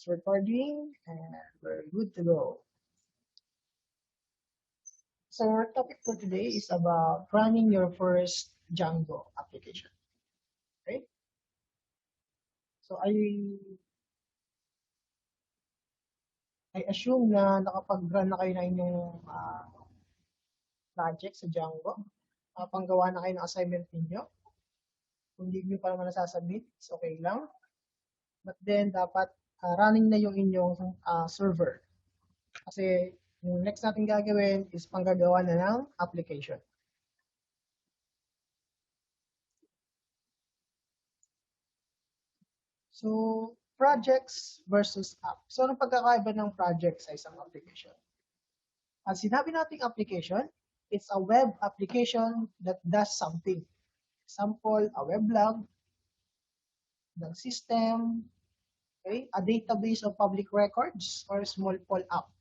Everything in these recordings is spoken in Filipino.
It's recording and we're good to go. So our topic for today is about running your first Django application. Okay? So I assume na nakapag-run na kayo na inyong project sa Django. Nakapanggawa na kayo ng assignment ninyo. Kung hindi nyo pa naman nasasubmit, it's okay lang. But then, dapat running na yung inyong server. Kasi yung next natin gagawin is panggagawa na ng application. So, projects versus app. So, anong pagkakaiba ng project sa isang application? At sinabi nating application, it's a web application that does something. Example, a weblog, ng system, okay? A database of public records, or small poll app.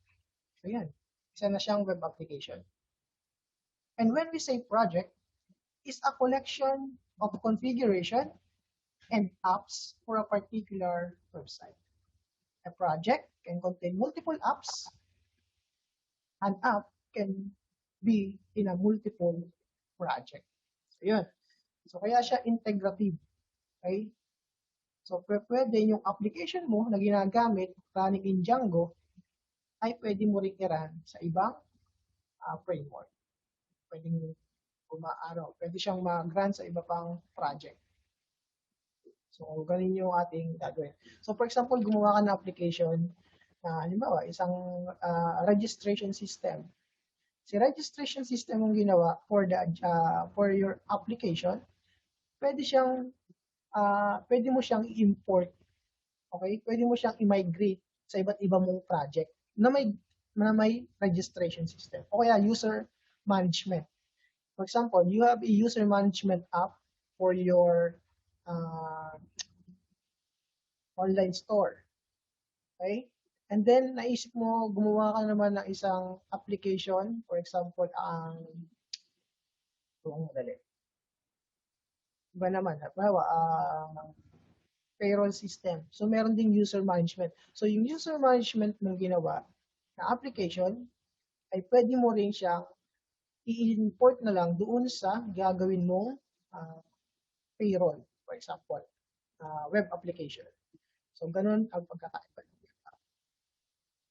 So, yan. Isa na siyang web application. And when we say project, it's a collection of configuration and apps for a particular website. A project can contain multiple apps. An app can be in a multiple project. So, yun. So, kaya siya integrative. Okay? So, pwede yung application mo na ginagamit running in Django ay pwede mo rin i-run sa ibang framework. Pwede siyang mag-run sa iba pang project. So, ganun yung ating gagawin. So, for example, gumawa ka ng application na, halimbawa, isang registration system. Si registration system yung ginawa for your application, pwede mo siyang i-import. Okay? Pwede mo siyang i-migrate sa iba't iba mong project na may registration system. O kaya user management. For example, you have a user management app for your online store. Okay? And then, naisip mo, gumawa ka naman ng isang application. For example, iba naman, payroll system. So, meron ding user management. So, yung user management mong ginawa na application, ay pwede mo rin siyang i-import na lang doon sa gagawin mong payroll, for example, web application. So, ganun ang pagkakaiba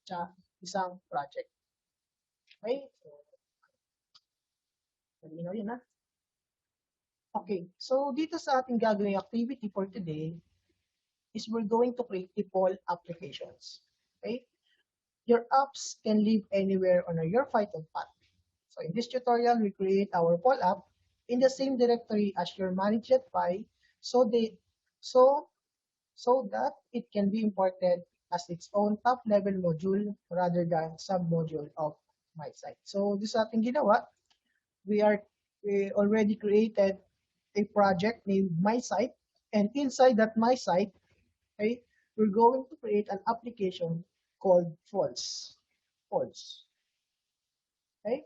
sa isang project. Okay? So, yun na. Okay. So, dito sa ating gagawing activity for today is we're going to create multiple applications. Okay? Your apps can live anywhere on your Python path. So, in this tutorial, we create our poll app in the same directory as your manage.py so that it can be imported as its own top-level module rather than sub-module of my site. So, this ating ginawa. We already created a project named My Site, and inside that My Site, okay, we're going to create an application called False. Okay?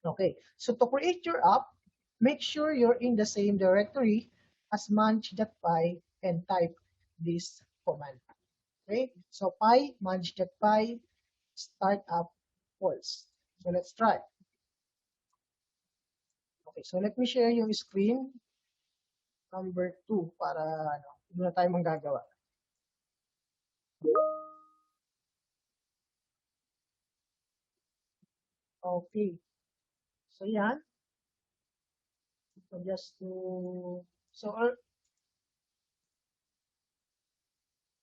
Okay. So, to create your app, make sure you're in the same directory as manage.py and type this command. Okay, so py manage.py startup false. So let's try. Okay, so let me share yung screen number 2 para hindi na tayo manggagawa. Okay. So yan. So just to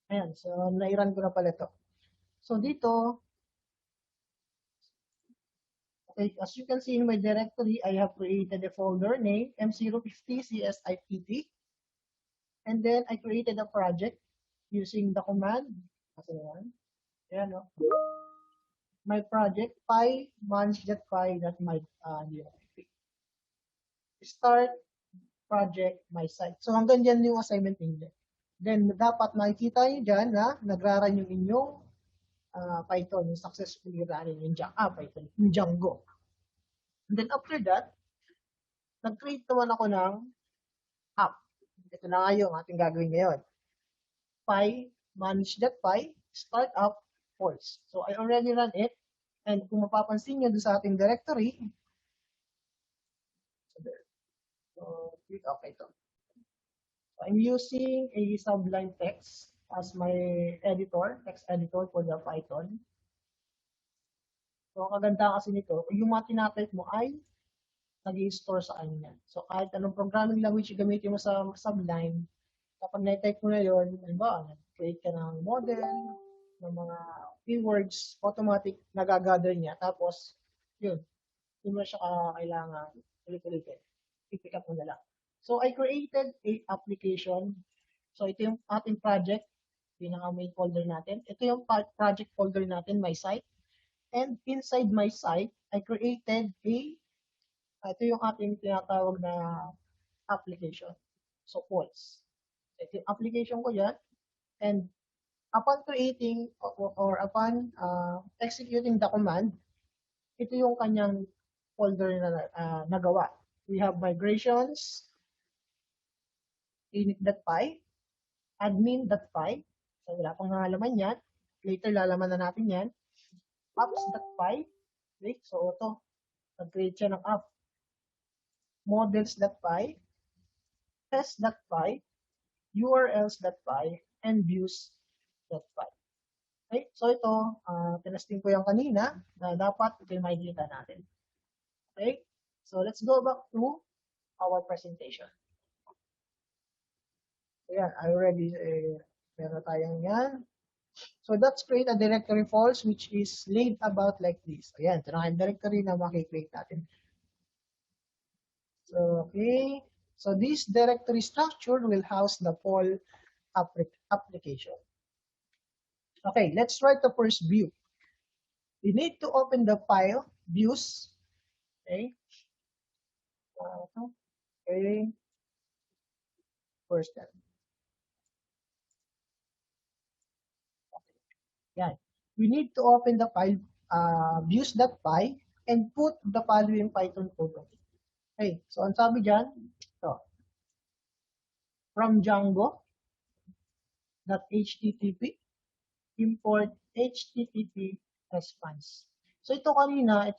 ayan, so nairan ko na pala ito. So dito, okay, as you can see in my directory, I have created a folder named M050CSIPT. And then I created a project using the command. Ayan, no? My project, py manage.py.my start project my site. So hanggang dyan yung assignment ninyo. Then dapat makikita nyo dyan na nagraran yung inyong Python, yung successfully running yung Python, yung Django. And then after that, nag-create naman ako ng app. Ito na nga yung ating gagawin ngayon. Py manage that file, start up, false. So I already run it. And kung mapapansin nyo doon sa ating directory, so click OK to. So I'm using a Sublime Text as my editor, text editor for the Python. So ang kaganda kasi nito, yung mga tinatype mo ay nag-i-store sa kanya. So kahit anong programming language gamitin mo sa Sublime, kapag na-type mo na yun, create ka ng model, ng mga keywords, automatic nagagather niya. Tapos, yun, hindi mo siya kailangan ulit-ulitin. I-pick up mo na lang. So, I created a application. So, ito yung ating project, pinaka main folder natin. Ito yung project folder natin, my site. And inside my site, I created ito yung ating tinatawag na application. So, false. Ito yung application ko yan. And upon creating or upon executing the command, ito yung kanyang folder na nagawa. We have migrations, init.py, admin.py. So, wala pang halaman yan. Later, lalaman na natin yan. Apps.py. Okay, so, ito. Nag-create siya ng app. Models.py, test.py, urls.py, and views.py. Okay, so ito, tinasting ko yung kanina na dapat ito yung makikita natin. Okay, so let's go back to our presentation. So yan, I already, meron tayong yan. So let's create a directory false which is laid about like this. Ayan, ito na yung directory na makikreate natin. So, okay, so this directory structure will house the full application. Okay, let's write the first view. We need to open the file, views. Okay. Okay. First step. Okay. Yeah. We need to open the file, views.py, and put the following Python code on it. Okay. So, ang sabi dyan, ito. From Django.http, import HTTP response. So, ito kanina,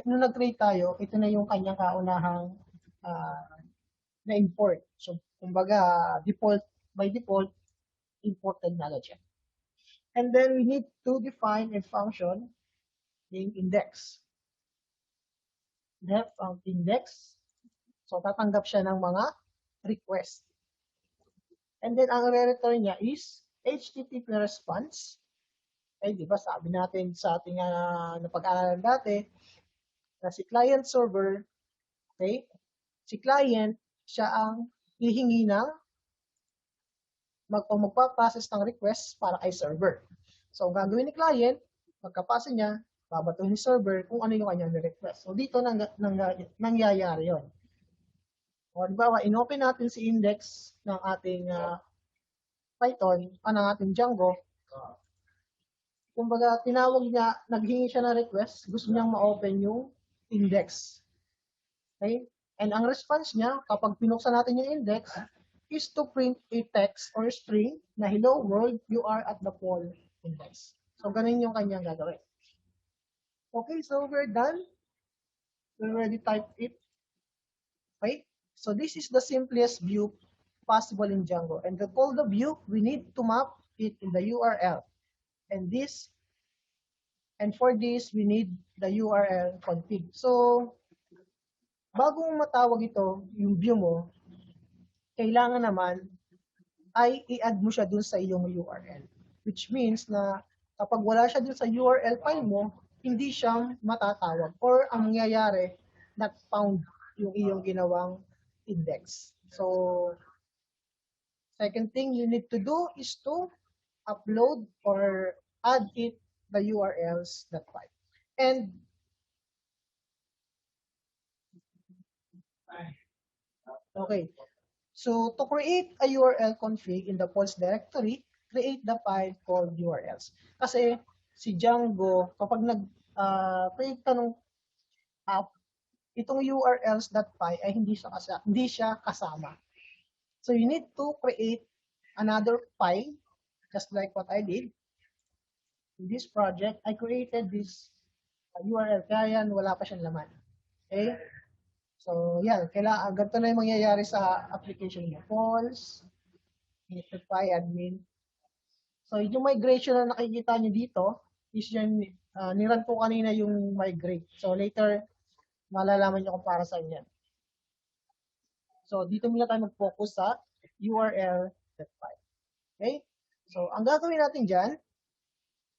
nung nag-create tayo, ito na yung kanyang kaunahang na import. So, kumbaga, by default, imported na agad siya. And then we need to define a function named index. Def of index. So, tatanggap siya ng mga request. And then, ang re-return niya is HTTP response. Okay, di ba sabi natin sa ating napag-aralan dati na si client server, okay, si client, siya ang hihingi ng magpa-process ng request para kay server. So, ang gagawin ni client, pagkapasa niya, babatuhin ni server kung ano yung kanyang request. So, dito nangyayari yun. O, di ba, inopen natin si index ng ating Python, ng ating Django. Kumbaga, tinawag niya, naghingi siya ng request, gusto niyang ma-open yung index. Okay? And ang response niya, kapag pinuksan natin yung index, is to print a text or string na hello world, you are at the full index. So, ganun yung kanyang gagawin. Okay, so we're done. We already typed it. Okay, so this is the simplest view possible in Django. And to call the view, we need to map it in the URL. And for this, we need the URL config. So, bago mo matawag ito, yung view mo, kailangan naman ay i-add mo siya dun sa iyong URL. Which means na kapag wala siya dun sa URL file mo, hindi siya matatawag. Or ang mangyayari, not found yung iyong ginawang index. So, second thing you need to do is to upload or add it the URLs that file. And okay, so to create a URL config in the false directory, create the file called URLs. Kasi si Django, kapag nag-create ka ng app, itong urls.py ay hindi siya kasama. So you need to create another file just like what I did in this project, I created this URL, kaya yan, wala pa siyang laman. Okay? So, yan, kailangan, ganito na yung mangyayari sa application mo. False, notify admin. So, yung migration na nakikita nyo dito, is yan, niran ko kanina yung migrate. So, later, malalaman nyo kung para saan yan. So, dito muna tayo mag-focus sa URL.py. Okay? So, ang gagawin natin dyan,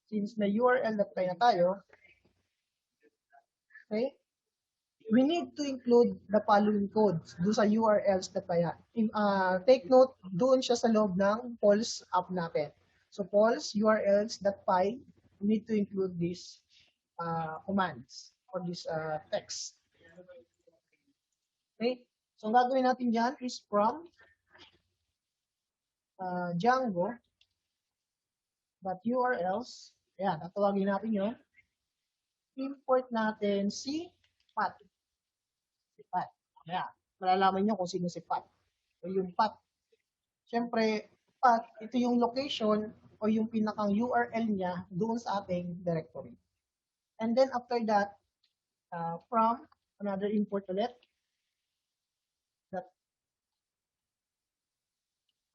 since may URL.py na tayo, okay, we need to include the following codes do sa URLs.py. Take note, doon siya sa loob ng Pulse app natin. So, Pulse URLs.py, we need to include these commands or this text. Okay? So, ang gagawin natin dyan is from Django.urls. Ayan, tatawagin natin yun. Import natin si path. Si path. Ayan, malalaman nyo kung sino si path. O yung path. Siyempre, path, ito yung location o yung pinakang URL niya doon sa ating directory. And then after that, from another import ulit, that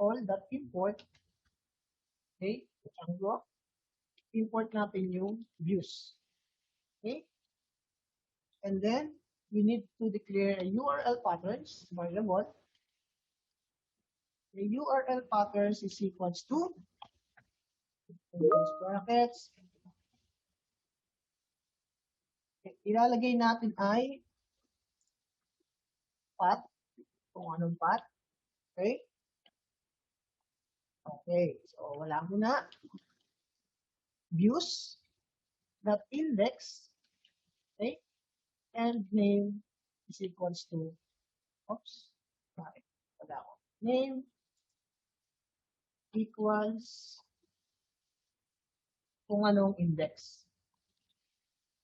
all.import, okay, Django, import natin yung views. Okay? And then, we need to declare a URL patterns variable. The URL patterns is equals to brackets. Ilalagay natin ay path, kung anong path. Okay? Okay, so wala muna. Views, dot index, okay? And name is equals to, oops, sorry, wala ko. Name equals kung anong index.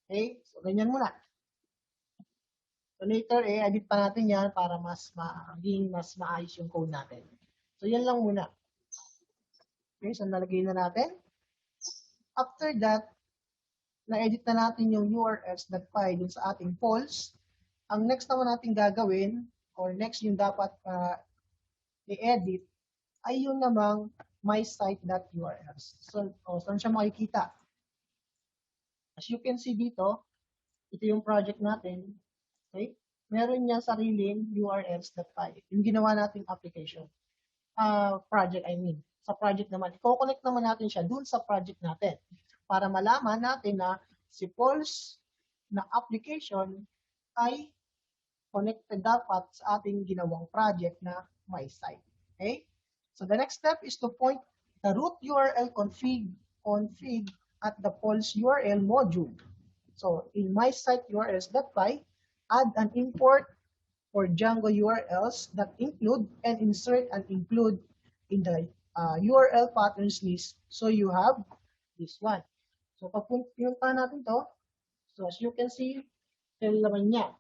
Okay, so ganyan muna. So later, edit pa natin yan para maging mas maayos yung code natin. So yan lang muna. Okay, so nalagay na natin. After that, na-edit na natin yung URLs.py dun sa ating polls. Ang next naman natin gagawin, or next yung dapat i-edit, ay yung namang mysite.urls. So, saan siya makikita? As you can see dito, ito yung project natin. Okay? Meron niya sariling URLs.py. Yung ginawa nating application. Project, I mean. Sa project naman. I-connect naman natin siya dun sa project natin. Para malaman natin na si Paul's na application ay connected dapat sa ating ginawang project na MySite. Okay? So the next step is to point the root URL config at the Paul's URL module. So in MySite URLs.py, add an import for Django URLs that include and insert and include in the URL patterns list. So you have this one. So pag pinunta natin to, so as you can see, ito naman niya.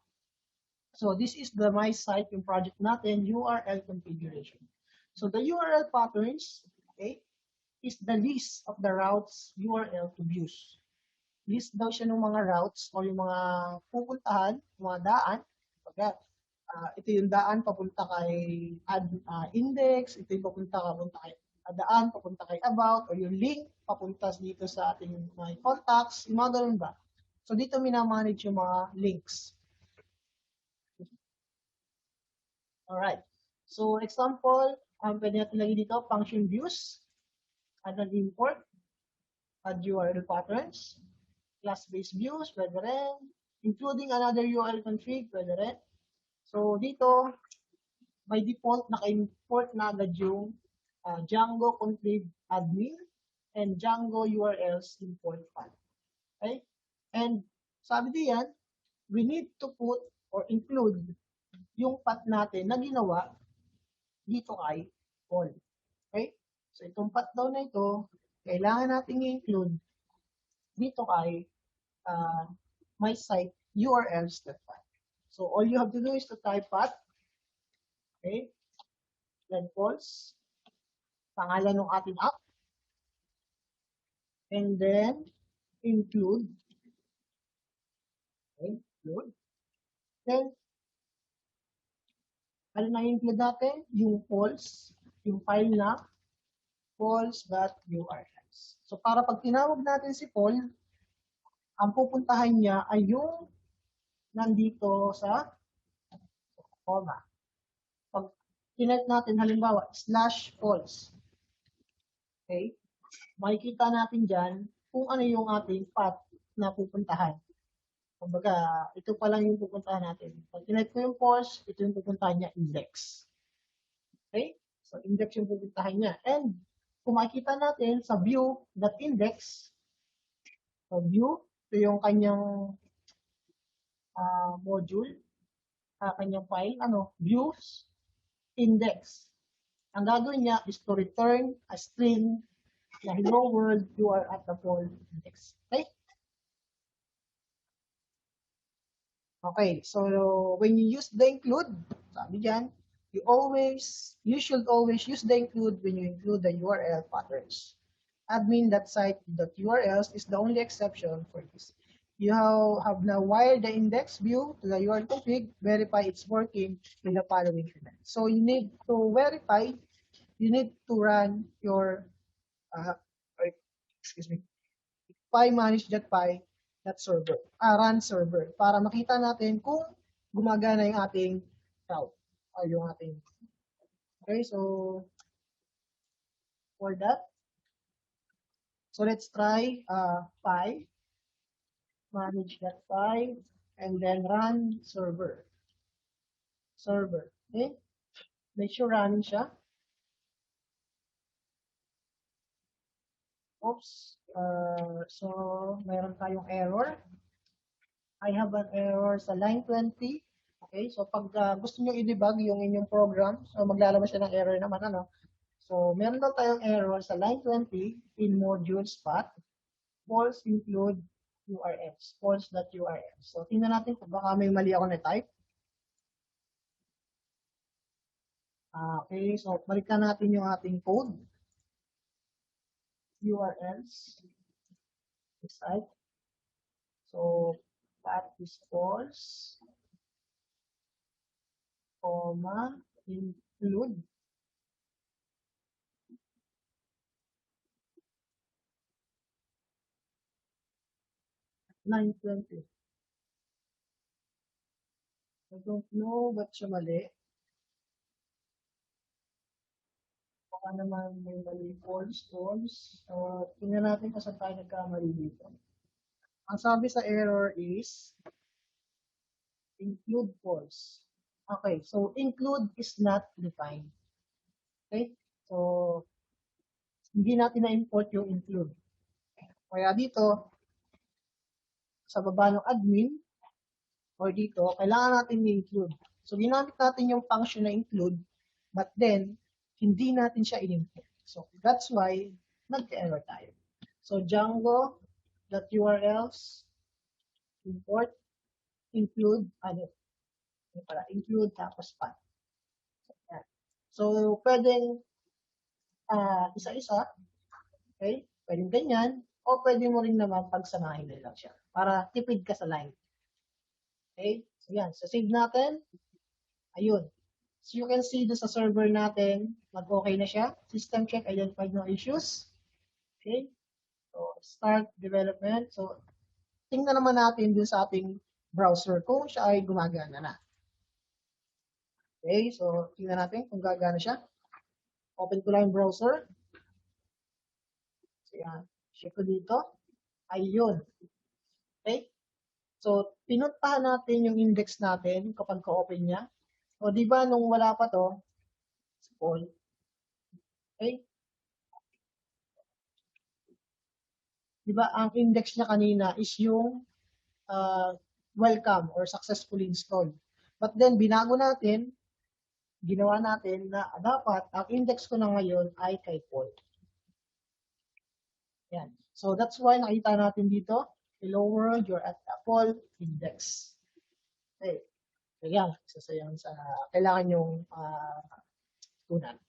So this is the my site, yung project natin, URL configuration. So the URL patterns, okay, is the list of the routes URL to views. List daw siya ng mga routes o yung mga pupuntahan, mga daan. Ito yung daan papunta kay index, ito yung papunta kay daan, papunta kay about, o yung link papunta dito sa ating mga contacts, yung mga ganun ba. So dito minamanage yung mga links. Alright. So example, pwede natin lagi dito, function views, add an import, add URL patterns, class-based views, pwede rin, including another URL config, pwede rin. So dito, by default, naka-import na agad yung Django config admin and Django URLs import file. Okay? And sabi diyan, we need to put or include yung path natin na ginawa dito kay Paul. Okay? So itong path daw na ito, kailangan natin i-include dito kay my site urls.py. So all you have to do is to type path, okay, then false, pangalan ng ating app, and then include. Okay, include. Then, ano na include natin? Yung false, yung file na false.urls. So, para pag tinawag natin si Paul, ang pupuntahan niya ay yung nandito sa comma. Pag tinet natin, halimbawa, /false. Okay? Makikita natin dyan kung ano yung ating path na pupuntahan. Kumbaga, ito pa lang yung pupuntahan natin. Pag tinet ko yung false, ito yung pupuntahan niya, index. Okay? So, index yung pupuntahan niya. And, kung makikita natin sa view.index, so view, ito yung kanyang module, kanyang file, views, index. Ang gagawin niya is to return a string na hello world, you are at the Paul index. Okay? Okay, so when you use the include, sabi dyan, you should always use the include when you include the URL patterns. Admin.site.urls is the only exception for this. You have now wired the index view to the URL config, verify it's working with the following command. So you need to verify, you need to run your, py-manage.py.server, run server, para makita natin kung gumagana yung ating route, or yung ating, okay, so, for that, so let's try py manage.py and then run server. Okay? Make sure running siya. Oops. So, mayroon tayong error. I have an error sa line 20. Okay? So, pag gusto nyo i-debug yung inyong program, so maglalabas siya ng error naman, So, meron daw tayong error sa line 20 in modules path. False include URLs. False.urls. So, tingnan natin kung baka may mali ako na type. Okay, so balikan natin yung ating code. URLs. Site. So, path is false, comma, include. Line 20. I don't know ba't siya mali. Baka naman may mali, false. So, tingnan natin kung saan tayo nagkamali dito. Ang sabi sa error is include false. Okay, so include is not defined. Okay, so hindi natin na-import yung include. Kaya dito, sa baba ng admin, or dito, kailangan natin i-include. So, ginamit natin yung function na include, but then, hindi natin siya in-import. So, that's why, nag-error tayo. So, Django.urls, import, include, include tapos path. So, pwedeng isa-isa, okay? Pwedeng ganyan, o pwede mo rin naman pagsamahin na lang siya para tipid ka sa line. Okay? So, yan. So, save natin. Ayun. So, you can see doon sa server natin, mag-okay na siya. System check, identified no issues. Okay? So, start development. So, tingnan naman natin doon sa ating browser kung siya ay gumagana na. Okay? So, tingnan natin kung gagana siya. Open ko lang yung browser. So, yan. Check ko dito. Ayun. Okay? So, pinuntahan natin yung index natin kapag ka-open niya. O, di ba nung wala pa to, Paul. Okay? Di ba ang index niya kanina is yung welcome or successfully installed. But then, binago natin, ginawa natin na dapat ang index ko na ngayon ay kay Paul. Yan. So, that's why nakita natin dito, hello world, you're at the Paul index. Okay. So, yan. So, yan sa kailangan yung tunan.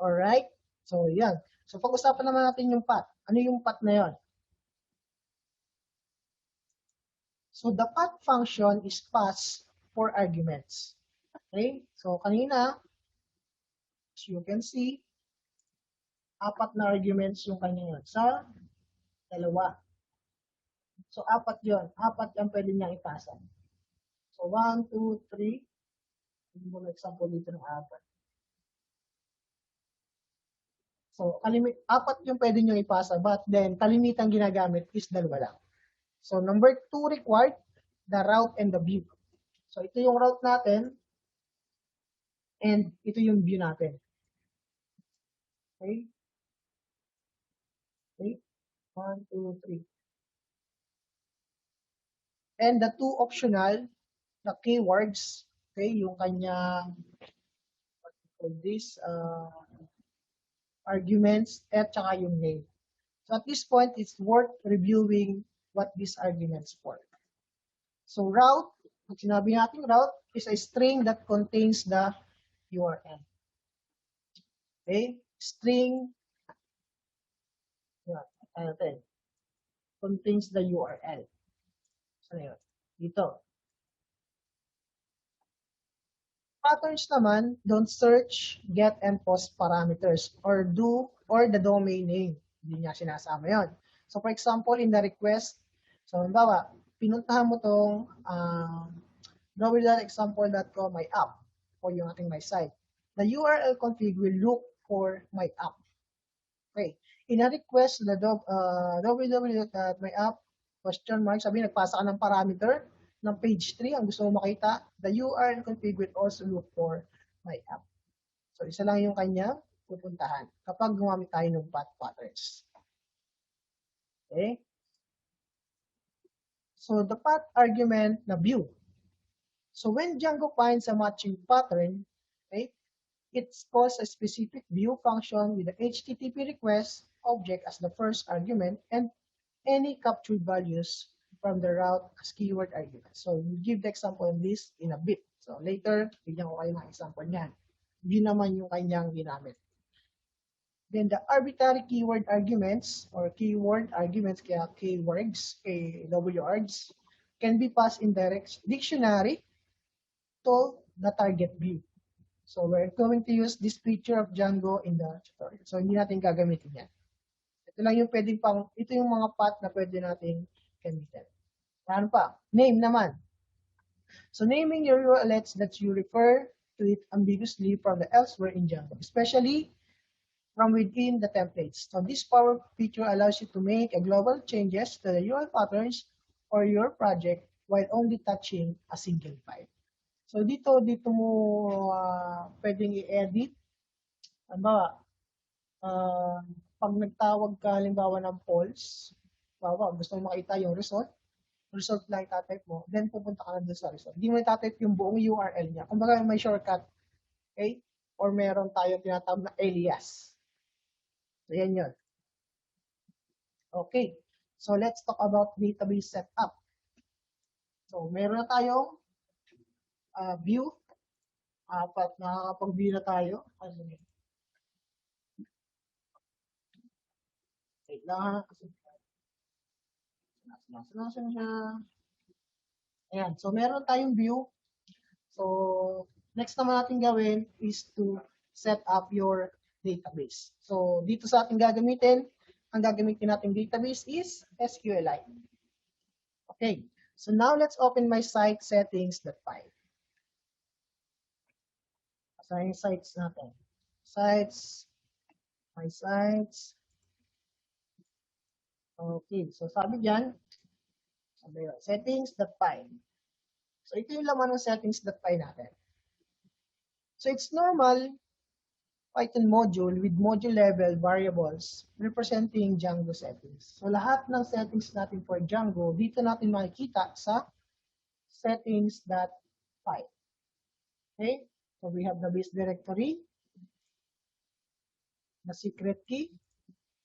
Alright. So, yan. So pag-usapan naman natin yung path. Ano yung path na yon? So the path function is pass 4 arguments. Okay? So kanina, as you can see, 4 na arguments yung kanya yun. Sa dalawa. So 4 yun. 4 ang pwede niyang ipasa. So 1, 2, 3. Hindi mo example dito ng 4. So 4 yung pwede niyong ipasa, but then kalimitang ginagamit is dalawa lang. So number 2 required, the route and the view. So ito yung route natin, and ito yung view natin. Okay? Okay? 1, 2, 3. And the 2 optional, the keywords, okay, yung kanyang, what we call this, arguments, at saka yung name. So at this point, it's worth reviewing what these arguments for. So route, pag sinabi natin route, is a string that contains the URL. Okay? String, contains the URL. So yun, dito. Patterns naman, don't search, get, and post parameters or the domain name. Hindi niya sinasama yun. So for example, in the request, so halimbawa, pinuntahan mo tong www.example.com my app o yung ating my site. The URL config will look for my app. Okay. In a request, the www.myapp, question mark, sabi nagpasa ka ng parameter ng page 3, ang gusto mo makita, the URL config will also look for my app. So, isa lang yung kanyang pupuntahan kapag gumamit tayo ng path patterns. Okay? So, the path argument na view. So, when Django finds a matching pattern, okay, it calls a specific view function with the HTTP request object as the first argument and any captured values from the route as keyword argument. So, we'll give the example of this in a bit. So, later, bigyan ko kayo ng example niyan. Yun naman yung kanyang ginamit. Then, the arbitrary keyword arguments or keyword arguments, kaya keywords, KWRs, can be passed in direct dictionary to the target view. So, we're going to use this feature of Django in the tutorial. So, hindi natin gagamitin yan. Ito lang yung pwedeng ito yung mga path na pwede natin gamitin. Ano pa? Name naman. So naming your URLs that you refer to it ambiguously from the elsewhere in Django, especially from within the templates. So this power feature allows you to make a global changes to the URL patterns or your project while only touching a single file. So dito mo pwedeng i-edit. Halimbawa, pag nagtawag ka halimbawa ng false, gusto mo makita yung result lang itatype mo, then pupunta ka na doon sa result. Hindi mo itatype yung buong URL niya. Kumbaga may shortcut, okay? Or meron tayong tinatawag na alias. So, yan yun. Okay. So, let's talk about database setup. So, meron na tayong view. Apat, nakakapag-view na tayo. Wait lang ha. Nasa siya. Ayan. So, meron tayong view. So, next naman natin gawin is to set up your database. So, dito sa ating gagamitin, ang gagamitin natin database is SQLite. Okay. So, now let's open my site settings.py. Assign sites natin. Sites. My sites. Okay. So, sabi dyan, settings.py. So, ito yung laman ng settings.py natin. So, it's normal Python module with module level variables representing Django settings. So, lahat ng settings natin for Django, dito natin makikita sa settings.py. Okay? So, we have the base directory, the secret key,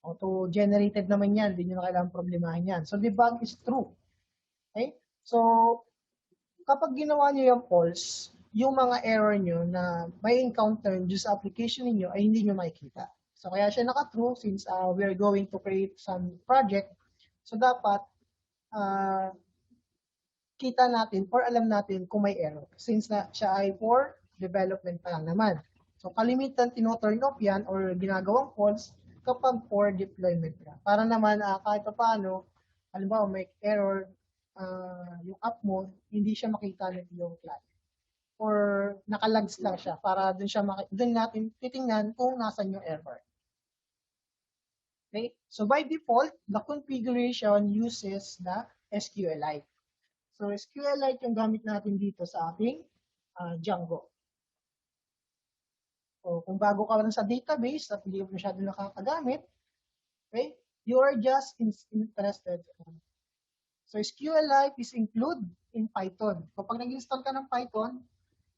auto-generated naman yan, hindi nyo na kailangan problemahin yan. So, debug is true. Okay? So, kapag ginawa nyo yung false, yung mga error nyo na may encounter dito sa application niyo ay hindi nyo makikita. So kaya siya naka-true since we're going to create some project. So dapat uh, kita natin or alam natin kung may error since na siya ay for development pa lang naman. So kalimitan tino-turn off yan or ginagawang false kapag for deployment na. Para naman kahit pa paano, halimbawa may error yung app mo, hindi siya makita ng iyong client. Or nakalags lang siya para dun natin titingnan kung nasan yung error. Okay? So by default, the configuration uses the SQLite. So SQLite yung gamit natin dito sa ating Django. So kung bago ka lang sa database at hindi mo masyado nakakagamit, okay, you are just interested. So SQLite is included in Python. So pag nag-install ka ng Python,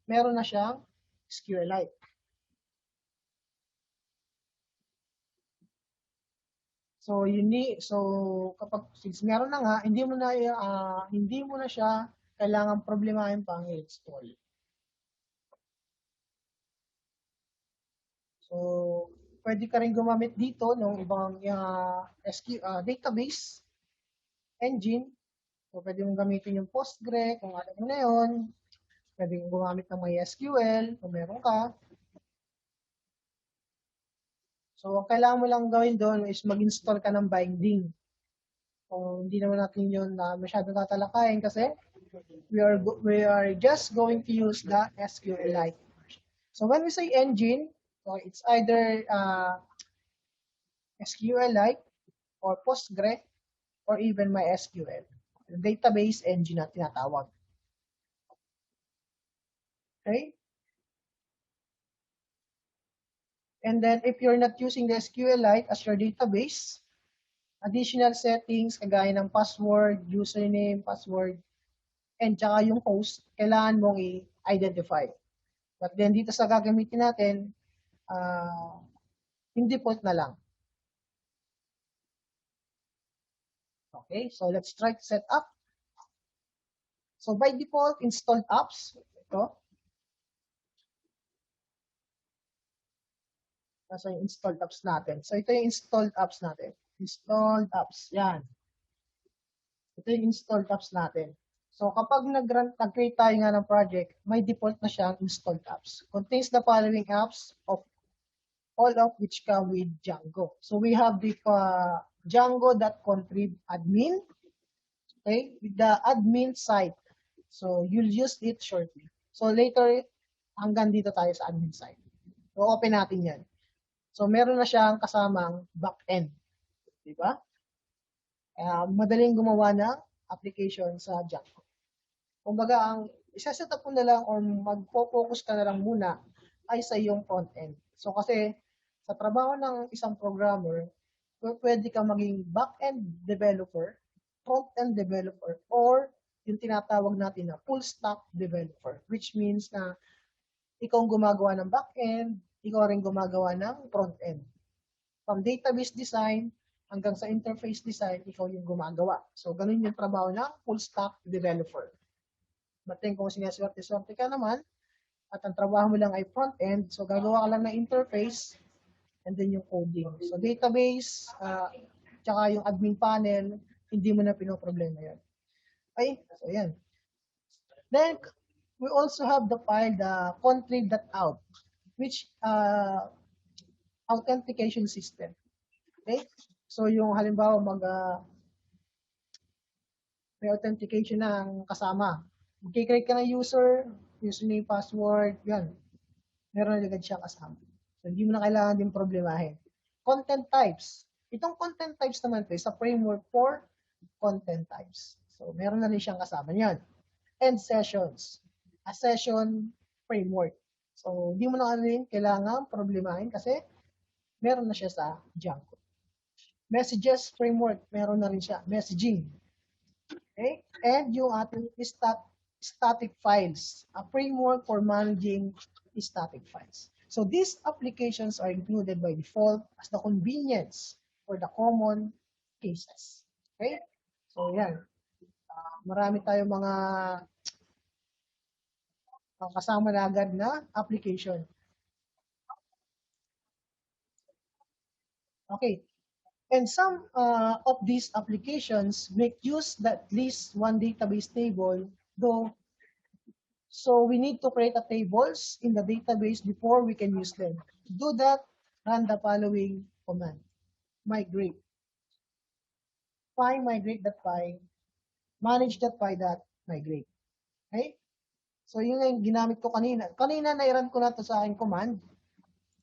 meron na siyang SQLite. So kapag since meron na nga, hindi mo na siya kailangan problemahin pang i-install. So pwede ka rin gumamit dito ng ibang database engine. So pwede mong gamitin yung Postgre kung alam mo na yun. Pwede mong gumamit ng MySQL kung meron ka. So ang kailangan mo lang gawin doon is mag-install ka ng binding. So hindi naman natin yun na masyadong tatalakayin kasi we are just going to use the SQLite. So when we say engine, so it's either SQLite or Postgre or even MySQL. The database engine na tinatawag. Okay? And then if you're not using the SQLite as your database, additional settings kagaya ng password, username, password, and tsaka yung host, kailangan mong i-identify. But then dito sa gagamitin natin, yung default na lang. Okay, so let's try to set up. So by default, installed apps. Ito. Nasa yung installed apps natin. So ito yung installed apps natin. Installed apps. Yan. Ito yung installed apps natin. So kapag nag-create tayo nga ng project, may default na siyang installed apps. Contains the following apps of all of which come with Django. So we have the Django.contrib admin, okay, with the admin site. So you'll use it shortly. So later, hanggang dito tayo sa admin site. So open natin yan. So meron na siyang kasamang backend. Diba? Madaling gumawa ng application sa Django. Kumbaga, ang isa-set up mo na lang or mag-focus ka na lang muna ay sa iyong front-end. So kasi sa trabaho ng isang programmer, pwede ka maging back-end developer, front-end developer, or yung tinatawag natin na full-stack developer, which means na ikaw ang gumagawa ng back-end, ikaw rin gumagawa ng front-end. From database design hanggang sa interface design, ikaw yung gumagawa. So, ganun yung trabaho ng full-stack developer. But then, kung sineswerte-swerte ka naman, at ang trabaho mo lang ay front-end, so gagawa ka lang ng interface, and then yung coding. So, database, tsaka yung admin panel, hindi mo na pinoproblema yun. Okay? So, yan. Then, we also have the file, the contrib.out, which authentication system. Okay? So, yung halimbawa may authentication ng kasama. Mag-create ka ng username, password, yan. Meron na agad siya kasama. So, hindi mo na kailangan din problemahin. Content types. Itong content types naman ito is a framework for content types. So, meron na rin siyang kasama niyan. And sessions. A session framework. So, hindi mo na rin kailangan problemahin kasi meron na siya sa Django. Messages framework, meron na rin siya. Messaging. Okay? And yung ating static files, a framework for managing static files. So these applications are included by default as the convenience for the common cases. Okay? So yan. Marami tayong mga kasama na agad na application. Okay. And some of these applications make use that at least one database table, though. So we need to create a tables in the database before we can use them. To do that, run the following command. Migrate. Find migrate.py, manage.py.migrate. Okay? So yun yung ginamit ko kanina. Kanina na-run ko na to sa aking command.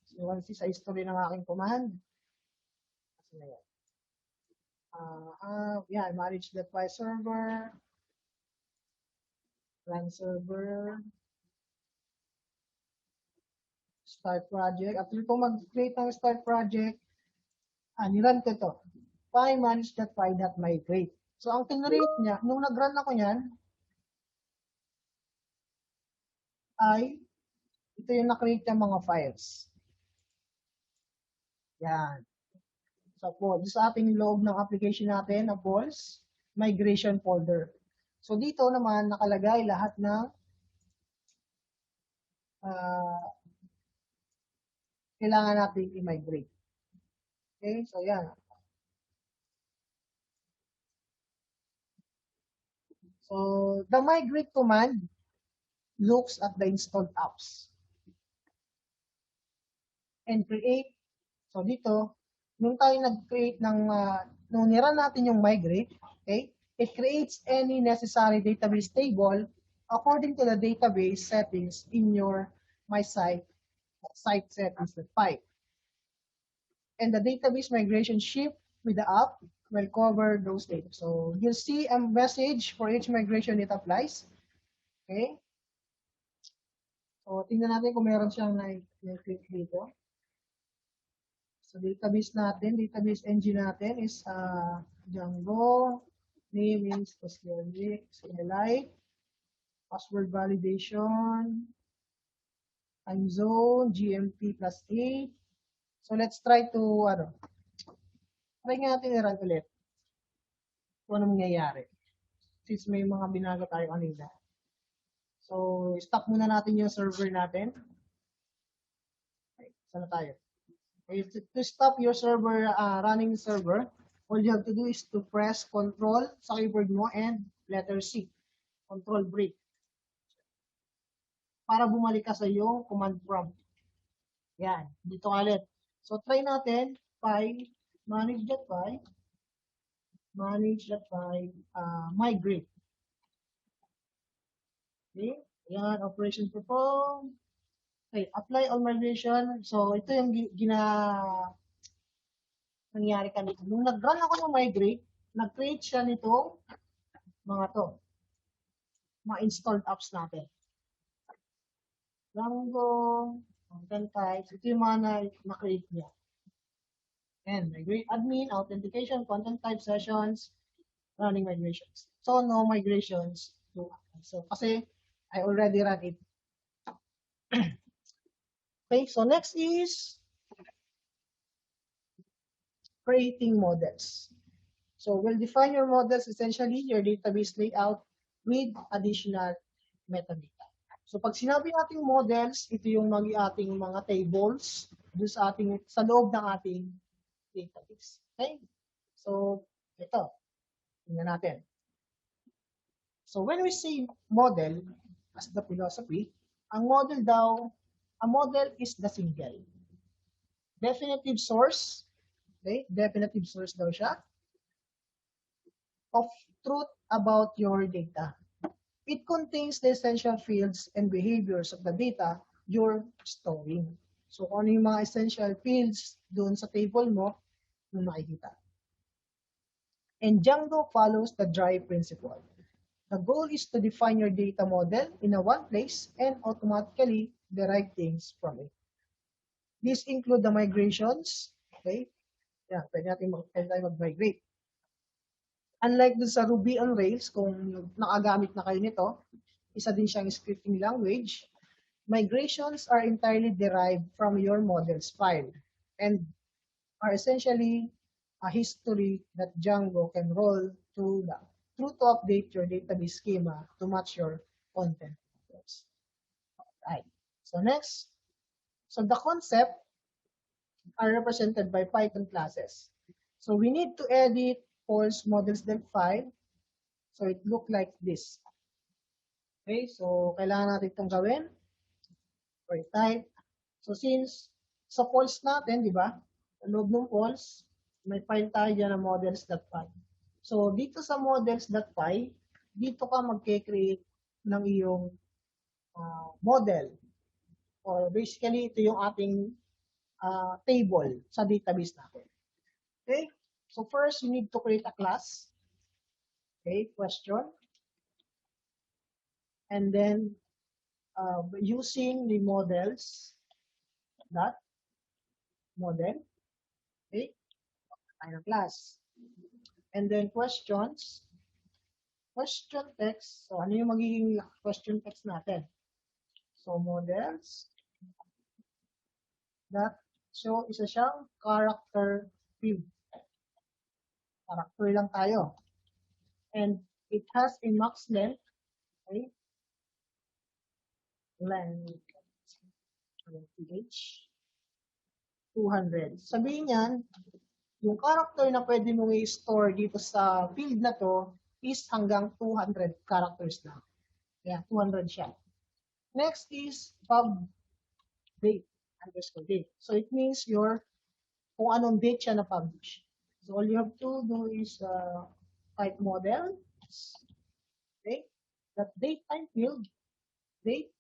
So once sa history ng aking command. Kasi na yan. Yeah, manage.py server, run server, start project. After ko mag-create ng start project, nilan ko ito. Py manage.py.migrate. So ang tinrate niya, nung nag-run ako niyan, ay ito yung na-create ng mga files. Yan. So, sa ating loob ng application natin na Pulse, migration folder. So, dito naman nakalagay lahat ng kailangan natin i-migrate. Okay, so yan. So, the migrate command looks at the installed apps and create. So, dito, nung tayo nag-create ng, nung nirun natin yung migrate, okay, it creates any necessary database table according to the database settings in your my site settings.py. And the database migration shift with the app will cover those data. So you'll see a message for each migration it applies. Okay? So tingnan natin kung meron siyang na-click dito. So database natin, database engine natin is Django, name is SQLite, password validation, time zone, GMT plus 8. So let's try to, try nga natin i-run ulit. Kung ano mangyayari. Since may mga binago tayo kanina. So, stop muna natin yung server natin. Okay, sana tayo. Okay, to stop your server, running server, all you have to do is to press Control sa keyboard mo and letter C. Control break. Para bumalik ka sa yung command prompt. Yan, dito ulit. So, try natin, py, manage.py, migrate. Okay, yan, operation perform. Okay, apply all migration. So, ito yung nangyari kanina. Nung nag-run ako ng migrate, nag-create siya nito, mga installed apps natin. Django, content types, ito yung mga na-create niya. And migrate admin, authentication, content type sessions, running migrations. So, no migrations. So, kasi I already ran it. Okay, so next is creating models. So we'll define your models, essentially your database layout with additional metadata. So pag sinabi nating models, ito yung ating mga tables sa loob ng ating database. Okay? So ito, tingnan natin. So when we say model as the philosophy, a model is the single definitive source. Okay? Definitive source daw siya of truth about your data. It contains the essential fields and behaviors of the data you're storing. So, kung ano yung mga essential fields doon sa table mo, yung makikita. And Django follows the dry principle. The goal is to define your data model in a one place and automatically derive things from it. These include the migrations. Okay? Yeah, pwede tayo mag-migrate. Unlike dun sa Ruby on Rails, kung nakagamit na kayo nito, isa din siyang scripting language, migrations are entirely derived from your models file and are essentially a history that Django can roll through to update your database schema to match your content. Right. So next, so the concept are represented by Python classes. So we need to edit false models.file. So it look like this. Okay, so kailangan natin itong gawin. Or type. So since sa false natin, di ba? Sa loob ng false, may file tayo dyan na models.py. So dito sa models.py, dito ka mag-create ng iyong model. Or basically, ito yung ating table sa database natin. Okay? So first, you need to create a class. Okay, question. And then, using the models, that model, okay, tayo ng class. And then questions, question text. So ano yung magiging question text natin? So models, that, so isa siyang character field. Character lang tayo. And it has a max length, okay, length, ph 200. Sabihin niyan, yung character na pwede mong i-store dito sa field na to is hanggang 200 characters na. Yeah, 200 siya. Next is pub date, underscore date. So it means kung anong date siya na-publish. So all you have to do is type model, okay, that date time field, date,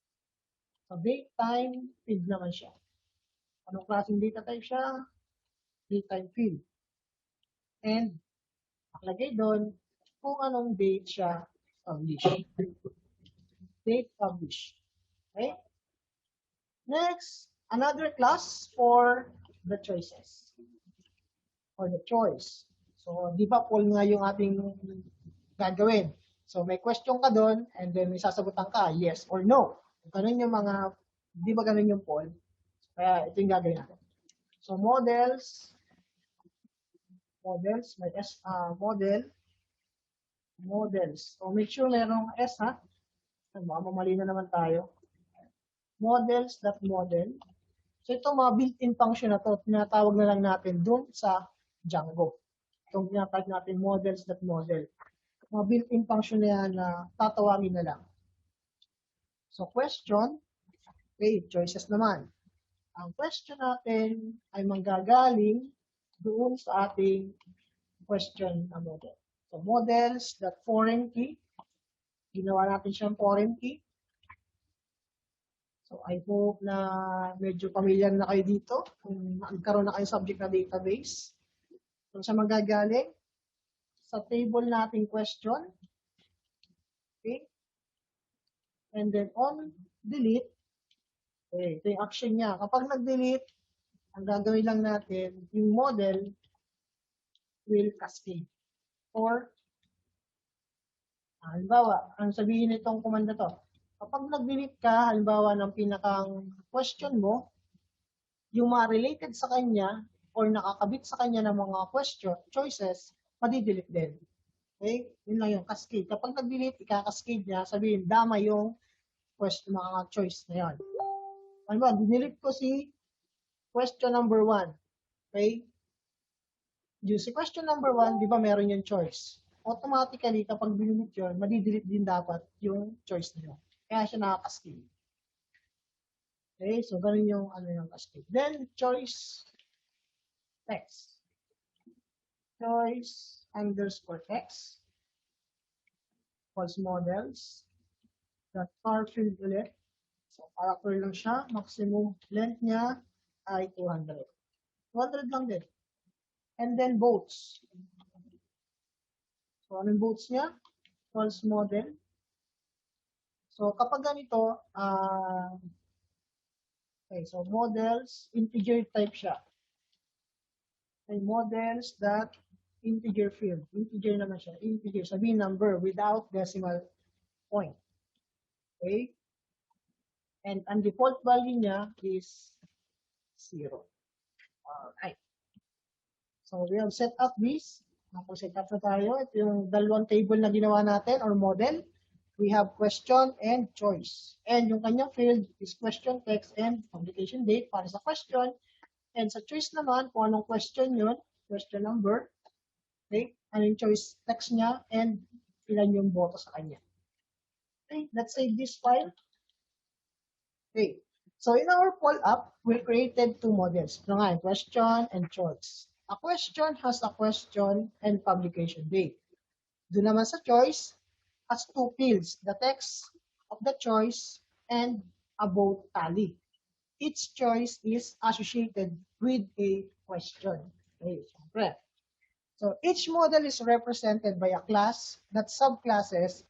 so date time field naman siya. Anong klaseng data type siya? Date time field. And nakalagay doon kung anong date siya publish. Date publish. Okay? Next, another class for the choices. For the choice. So, di ba poll nga yung ating gagawin? So, may question ka doon and then may sasagutan ka, yes or no. Ganun yung mga, di ba ganun yung poll? Kaya ito yung gagawin natin. So, models, may S, models. So, make sure mayroong S, ha? Mamali na naman tayo. Models.model. So, ito mga built-in function na to, tinatawag na lang natin dun sa Django. Itong tinatawag natin models.model. Mga built-in function na yan na tatawagin na lang. So, question. Okay, choices naman. Ang question natin ay manggagaling doon sa ating question na model. So, models.foreign key. Ginawa natin siyang foreign key. So, I hope na medyo familiar na kayo dito. Kung nagkaroon na kayo subject na database. Kung siya manggagaling sa table nating question. Okay. And then on delete, okay, ito yung action niya. Kapag nag-delete, ang gagawin lang natin, yung model will cascade. Or, halimbawa, ang sabihin nitong command na to, kapag nag-delete ka, halimbawa, ng pinakang question mo, yung mga related sa kanya or nakakabit sa kanya ng mga choices, madi-delete din. Okay? Yun lang yung cascade. Kapag nag-delete, ika-cascade niya, sabihin, dama yung question, mga choice na yun. Halimbawa, dinelete ko si question number 1. Okay? Yung si question number 1, di ba meron yung choice? Automatically, kapag dinelete yun, madi-delete din dapat yung choice na yun. Kaya siya nakakascade. Okay, so ganun yung cascade. Then, choice text. Choice underscore text. False models. That are filled ulit. So, character lang siya. Maximum length niya ay 200. 200 lang din. And then, votes. So, anong votes niya? False model. So, kapag ganito, okay, so models, integer type siya. Okay, models that integer field. Integer naman siya. Integer, sabihin number without decimal point. Okay? And ang default value niya is 0. Alright. So, we have set up this. Set up na tayo. Ito yung dalawang table na ginawa natin or model. We have question and choice. And yung kanyang field is question text and publication date para sa question. And sa choice naman, kung anong question yun, question number, okay, ano yung choice text niya, and ilan yung boto sa kanya. Okay, let's save this file. Okay, so in our poll up, we created two models. Ito nga, question and choice. A question has a question and publication date. Doon naman sa choice, has two fields, the text of the choice and a vote tally. Each choice is associated with a question. Okay, syempre. So each model is represented by a class that subclasses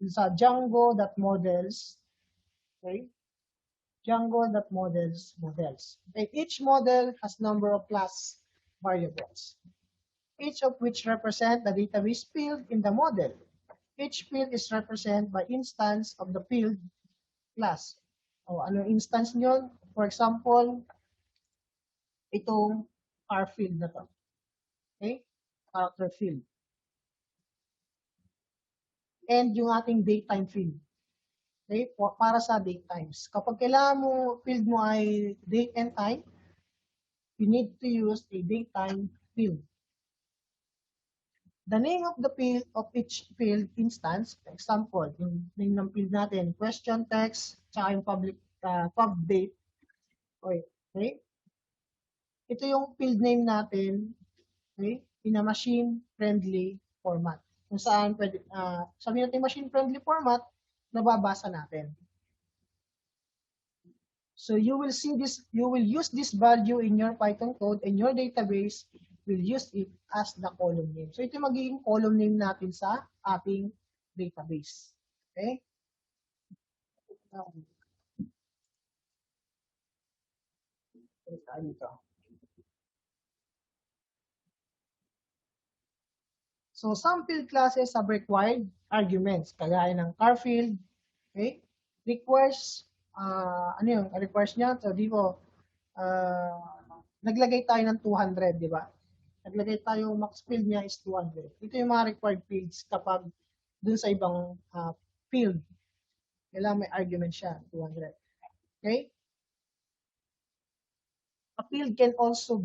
sa Django.models. Okay, Django.models models. Okay, each model has number of class variables, each of which represent the database field in the model. Each field is represented by instance of the field class. O ano instance nyo? For example, itong car field na to. Okay? Character field. And yung ating datetime field. Okay? Para sa date times. Kapag kailangan mo, field mo ay date and time, you need to use a datetime field. The name of the field of each field instance, for example, yung name ng field natin, question text, tsaka yung public pub date. Okay? Ito yung field name natin, okay, in a machine-friendly format. Kung saan pwede, sabihin natin machine-friendly format, nababasa natin. So you will see this, you will use this value in your Python code and your database will use it as the column name. So ito magiging column name natin sa ating database. Okay? So some field classes have required arguments, kagaya ng car field, okay? Requires, ano yung requires niya? So dito, naglagay tayo ng 200, di ba? Naglagay tayo, max field niya is 200. Ito yung mga required fields kapag dun sa ibang field. Kailangan may argument siya, 200. Okay? A field can also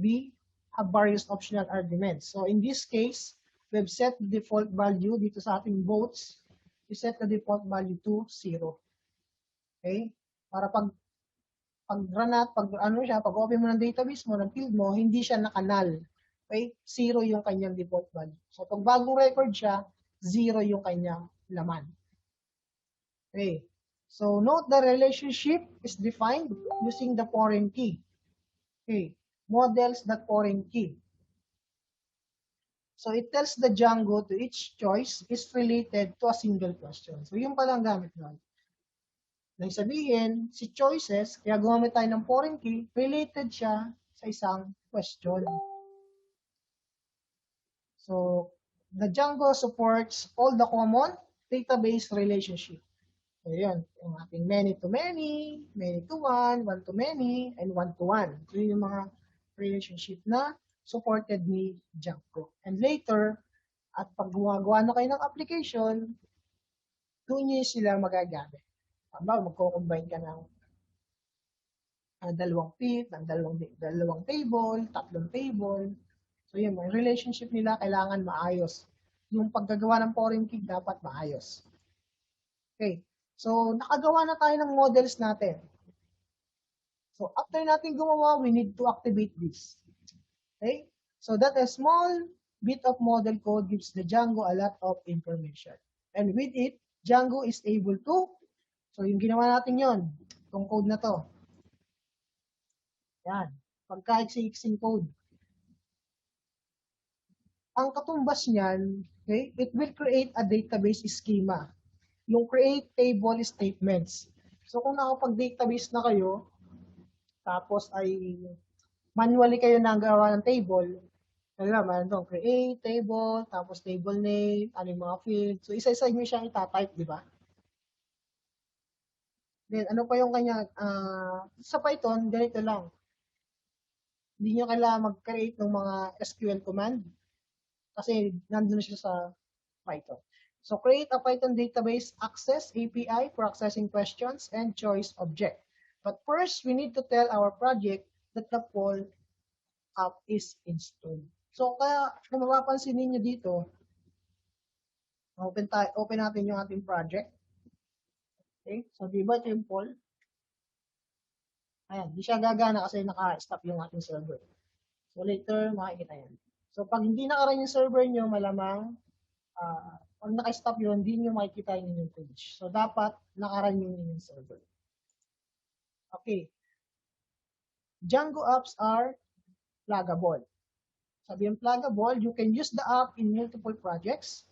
have various optional arguments. So in this case, we've set the default value dito sa ating votes. We set the default value to 0. Okay? Para pag run at pag open mo ng database mo, ng field mo, hindi siya naka-null. Okay? 0 yung kanyang default value. So pag bagong record siya, 0 yung kanyang laman. Okay. So note the relationship is defined using the foreign key. Okay. Models that foreign key. So it tells the Django to each choice is related to a single question. So yung palang gamit nun. Nang sabihin, si choices, kaya gumamit tayo ng foreign key, related siya sa isang question. So the Django supports all the common database relationship. So yun, yung ating many-to-many, many-to-one, one-to-many, and one-to-one. So yun yung mga relationship na supported ni Django. And later, at pag gumagawa na kayo ng application, doon nyo sila magagamit. Tama, magko-combine ka ng dalawang field, ng dalawang table, tatlong table. So yun, yung relationship nila kailangan maayos. Yung paggagawa ng foreign key dapat maayos. Okay. So, nakagawa na tayo ng models natin. So, after natin gumawa, we need to activate this. Okay? So, that a small bit of model code gives the Django a lot of information. And with it, Django is able to, so yung ginawa natin yon, itong code na to. Yan. Pagka-exing code. Ang katumbas niyan, okay, it will create a database schema. Yung create table statements. So kung nakapag-database na kayo, tapos ay manually kayo nagawa ng table, kailangan doon, create table, tapos table name, ano yung mga fields. So isa-isa nyo siyang itatype, di ba? Then ano pa yung kanya, sa Python, ganito lang. Hindi nyo kailangan mag-create ng mga SQL command kasi nandun siya sa Python. So create a Python database access API for accessing questions and choice object. But first, we need to tell our project that the poll app is installed. So, kaya kung mapapansin ninyo dito, open natin yung ating project. Okay? So, di ba ito yung poll? Ayan, di siya gagana kasi naka-stop yung ating server. So, later, makikita yan. So, pag hindi naka-run yung server nyo, malamang, pag naka-stop yun, hindi nyo makikita yung inyong page. So, dapat naka-run yung inyong server. Okay. Django apps are pluggable. Sabi yung pluggable, you can use the app in multiple projects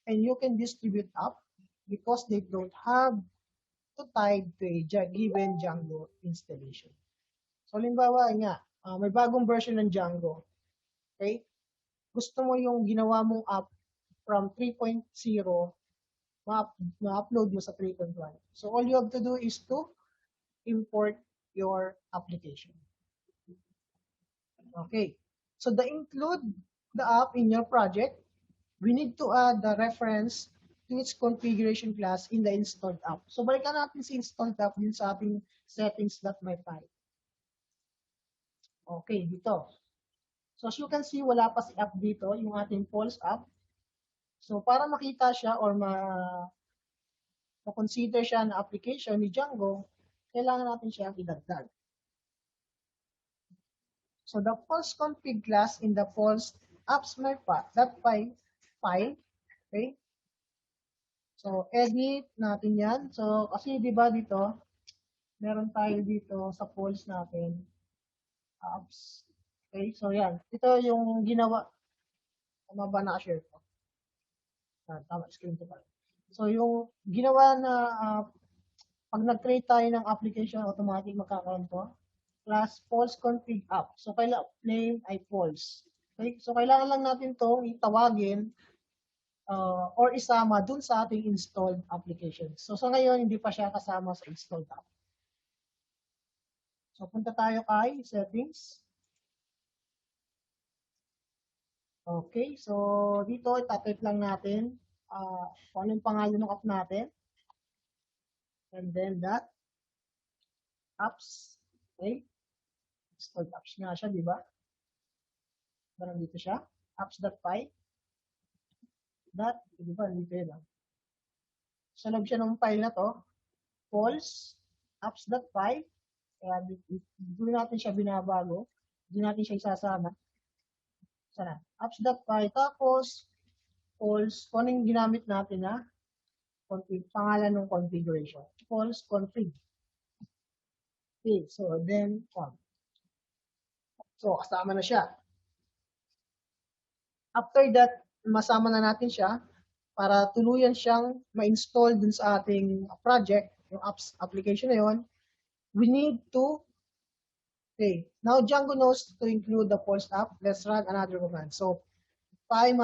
and you can distribute app because they don't have to tie to a given Django installation. So, halimbawa nga, may bagong version ng Django. Okay? Gusto mo yung ginawa mong app from 3.0, ma-upload mo sa 3.1. So, all you have to do is to import your application. Okay. So, to include the app in your project, we need to add the reference to its configuration class in the installed app. So, balikan natin si installed app din sa ating settings.myfile. Okay, dito. So, as you can see, wala pa si app dito, yung ating false app. So, para makita siya or ma-consider siya na application ni Django, kailangan natin siya idagdag. So, the false config class in the false apps.my file, okay? So, edit natin yan. So, kasi di ba dito, meron tayo dito sa false natin, apps. Okay, so yan. Ito yung ginawa. Tama ba na-share ko? Tama, screen ko pala. So, yung ginawa na pag nag-create tayo ng application, automatic magkakaroon to. Class false config app. So, kailangan name ay false. Okay? So, kailangan lang natin to itawagin or isama dun sa ating installed application. So, sa ngayon, hindi pa siya kasama sa installed app. So, punta tayo kay settings. Okay, so dito itatip lang natin kung anong pangalan ng app natin. And then that apps. Okay. Installed apps nga siya, di ba? Parang dito siya. Apps.py. Di ba? Dito yun. Sa loob siya ng file na to. False. Apps.py. Kaya dito natin siya binabago. Dito natin siya isasama. Sana. Apps.py. Tapos, false. Kung anong ginamit natin na pangalan ng configuration. False config. Okay, so then, so kasama na siya. After that, masama na natin siya para tuluyan siyang ma-install dun sa ating project, yung apps application na yun. We need to, okay, now Django knows to include the false app. Let's run another command. So, py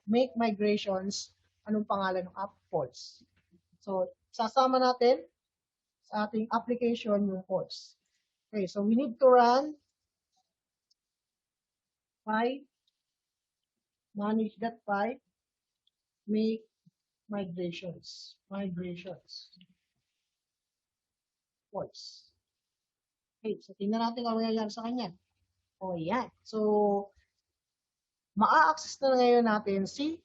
make migrations, anong pangalan ng app? False. So, sasama natin sa ating application yung false. Okay, so we need to run py manage.py make migrations. False. Okay, so tingnan natin kung nangyayari sa kanya. O yan. So, maa-access na ngayon natin si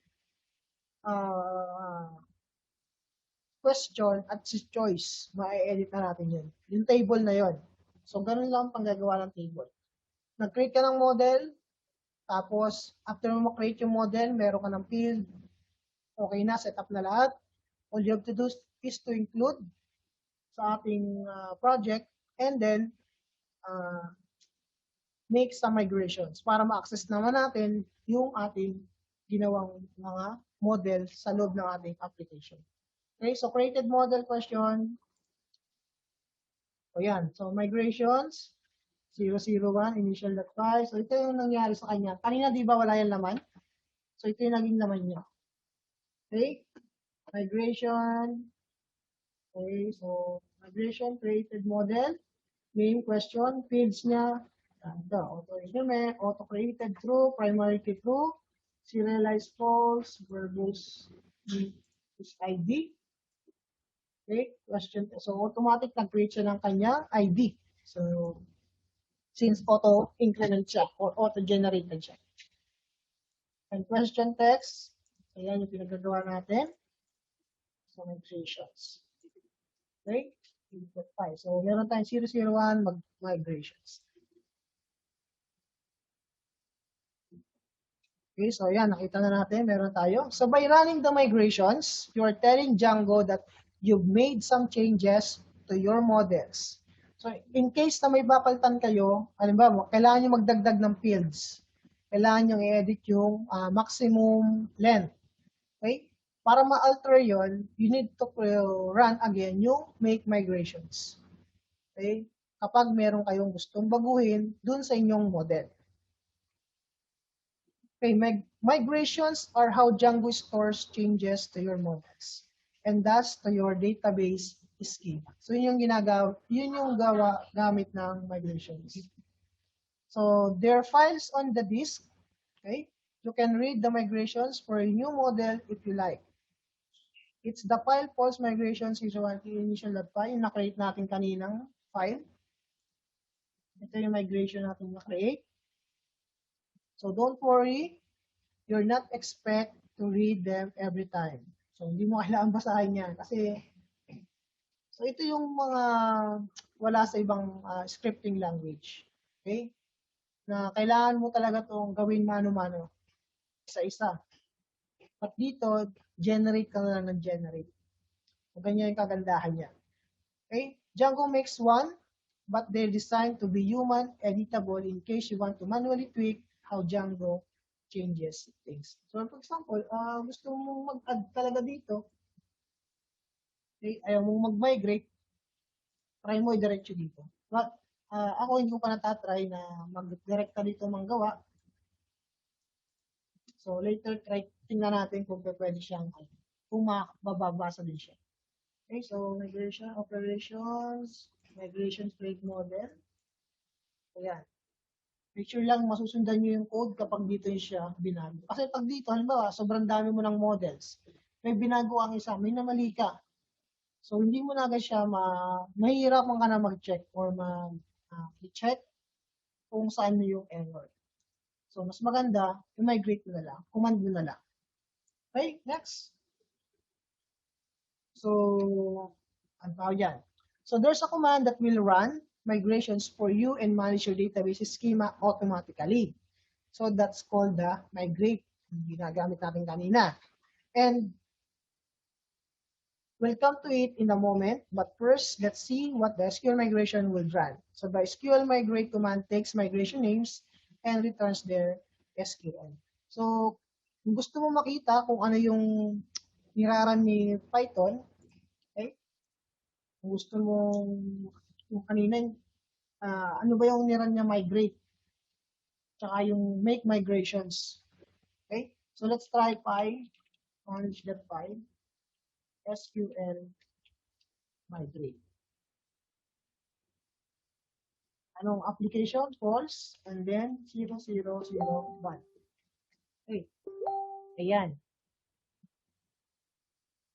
question at si choice. Ma-edit na natin yun. Yung table na yun. So, ganun lang ang panggagawa ng table. Nag-create ka ng model, tapos, after mo ma-create yung model, meron ka ng field. Okay na, set up na lahat. All you have to do is to include sa ating project and then make some migrations para ma-access naman natin yung ating ginawang mga model sa loob ng ating application. Okay, so created model question. O yan, so migrations, 001, initial.py. So ito yung nangyari sa kanya. Kanina di ba wala yan laman? So ito yung naging laman niya. Okay, migration. Okay, so migration, created model, name, question, fields niya. Ito, auto-resume, auto-created true, primary key true, serialized false, verbose is ID. Okay, question. So automatic nag-create siya ng kanya ID. So since auto-increment siya or auto-generated siya. And question text, ayan yung pinagagawa natin. So, migrations. Okay? Input file. So, meron tayong 001 migrations. Okay, so yan, nakita na natin, meron tayo. So, by running the migrations, you are telling Django that you've made some changes to your models. So, in case na may papalitan kayo, halimbawa, kailangan nyo magdagdag ng fields. Kailangan nyo i-edit yung maximum length. Okay? Para ma-alter yon, you need to run again yung make migrations. Okay? Kapag meron kayong gustong baguhin dun sa inyong model. Okay, migrations are how Django stores changes to your models and thus to your database schema. So yun yung gamit ng migrations. So there are files on the disk. Okay, you can read the migrations for a new model if you like. It's the file false migrations initial.py yung na-create natin kaninang file. Ito yung migration natin na-create. So don't worry, you're not expect to read them every time. So hindi mo kailangan basahin yan kasi so ito yung mga wala sa ibang scripting language. Okay? Na kailangan mo talaga tong gawin mano-mano isa-isa. At dito, generate ka na lang ng generate. So ganyan yung kagandahan niya. Okay? Django makes one, but they're designed to be human editable in case you want to manually tweak how Django changes things. So, for example, gusto mong mag-add talaga dito, okay, ayaw mong mag-migrate, try mo i-diretso dito. But, ako hindi ko pa natatry na mag-direkta dito manggawa. So, later, tingnan natin kung pwede siyang, kung mababasa din siya. Okay, so, migration operations, migration trade model. Ayan. Make sure lang masusundan nyo yung code kapag dito siya binago. Kasi pag dito, halimbawa, sobrang dami mo ng models. May binago ang isa, may namali ka. So, hindi mo na agad siya mahihirapan ka na mag-check or mag-check kung saan mo yung error. So, mas maganda, i-migrate mo na lang, command mo na lang. Okay, next. So, ano pa yan? So, there's a command that will run migrations for you and manage your database schema automatically. So that's called the migrate. Ginagamit natin kanina. And we'll come to it in a moment, but first, let's see what the SQL migration will run. So the SQL migrate command takes migration names and returns their SQL. So, kung gusto mo makita kung ano yung niraran ni Python, okay? Kung gusto mo yung kanina, ano ba yung niran niya migrate? Tsaka yung make migrations. Okay? So let's try file, manage that file, SQL migrate. Anong application? False, and then 0001. Okay. Ayan.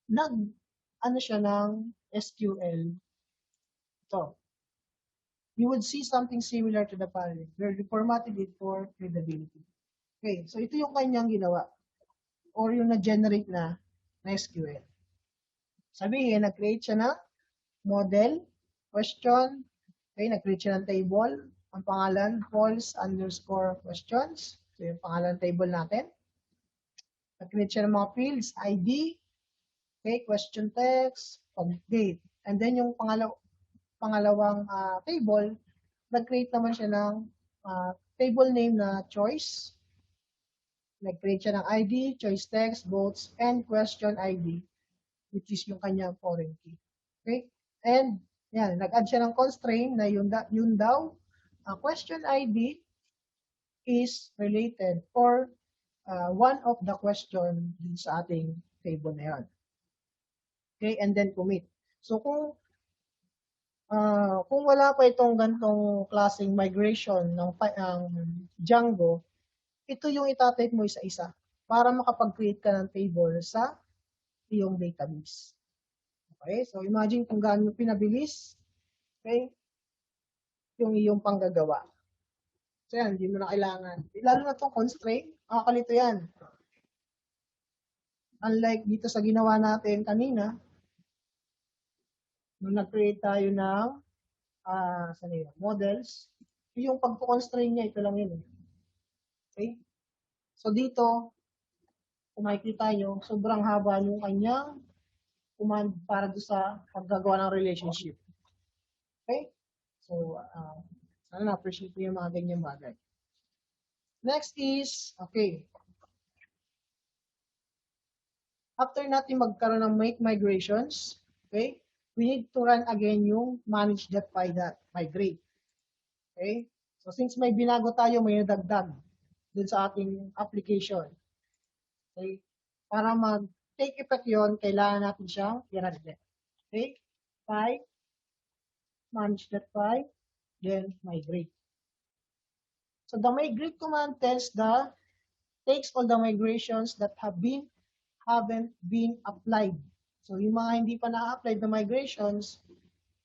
Ano siya ng SQL. Ito. You would see something similar to the following, where we formatted it for readability. Okay, so ito yung kanyang ginawa or yung na-generate na SQL. Sabihin, nag-create siya na model, question, okay, nag-create siya ng table, ang pangalan, false underscore questions. So yung pangalan ng table natin. Nag-create siya ng mga fields, ID, okay, question text, date. And then yung pangalawang table, nag-create naman siya ng table name na choice. Nag-create siya ng ID, choice text, votes, and question ID, which is yung kanyang foreign key. Okay? And, yan, nag-add siya ng constraint na yun daw, question ID is related or one of the question dun sa ating table na yan. Okay? And then commit. So, kung wala pa itong gantong klaseng migration ng Django, ito yung itatype mo isa-isa para makapag-create ka ng table sa iyong database. Okay? So, imagine kung gaano pinabilis, okay, yung iyong panggagawa. So yan, hindi mo na kailangan. Lalo na itong constraint, makakalito yan. Unlike dito sa ginawa natin kanina, nung nag-create tayo ng models, yung pag-constraint niya, ito lang yun. Okay? So dito, kung makikita nyo, sobrang haba yung kanyang command para do sa paggagawa ng relationship. Okay? So, sana na-appreciate nyo yung mga ganyan bagay. Next is, okay. After natin magkaroon ng make migrations, okay, we need to run again yung manage.py.migrate. Okay? So, since may binago tayo, may nadagdag dun sa ating application. Okay? Para mag-take effect yun, kailangan natin siyang i-run again. Okay? Py, manage.py, then migrate. So the migrate command takes all the migrations that haven't been applied. So yung mga hindi pa na-applied na migrations,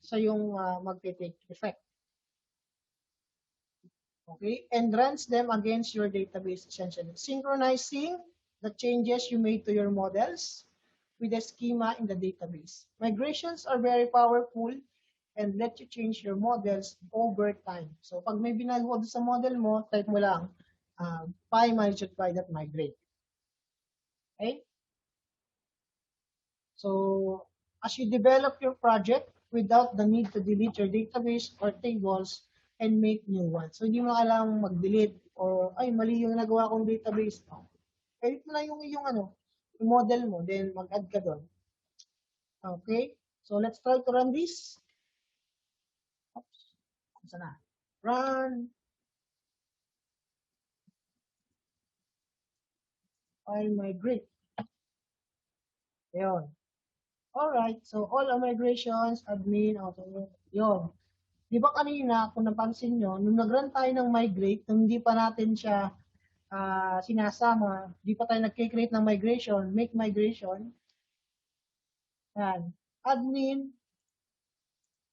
sa yung magte-take effect. Okay? And runs them against your database essentially. Synchronizing the changes you made to your models with the schema in the database. Migrations are very powerful and let you change your models over time. So pag may binago sa model mo, type mo lang py manage.py.migrate. Okay? So as you develop your project without the need to delete your database or tables and make new ones. So hindi mo na kailangang mag-delete or ay mali yung nagawa kong database. Edit mo na yung model mo, then mag-add ka doon. Okay? So let's try to run this. Sana. Run. I migrate. Yun. Alright. So all our migrations, admin, auto. Yun. Di ba kanina, kung napansin nyo, nung nag-run tayo ng migrate, nung hindi pa natin siya sinasama, di pa tayo nag-create ng migration, make migration. Yan. Admin,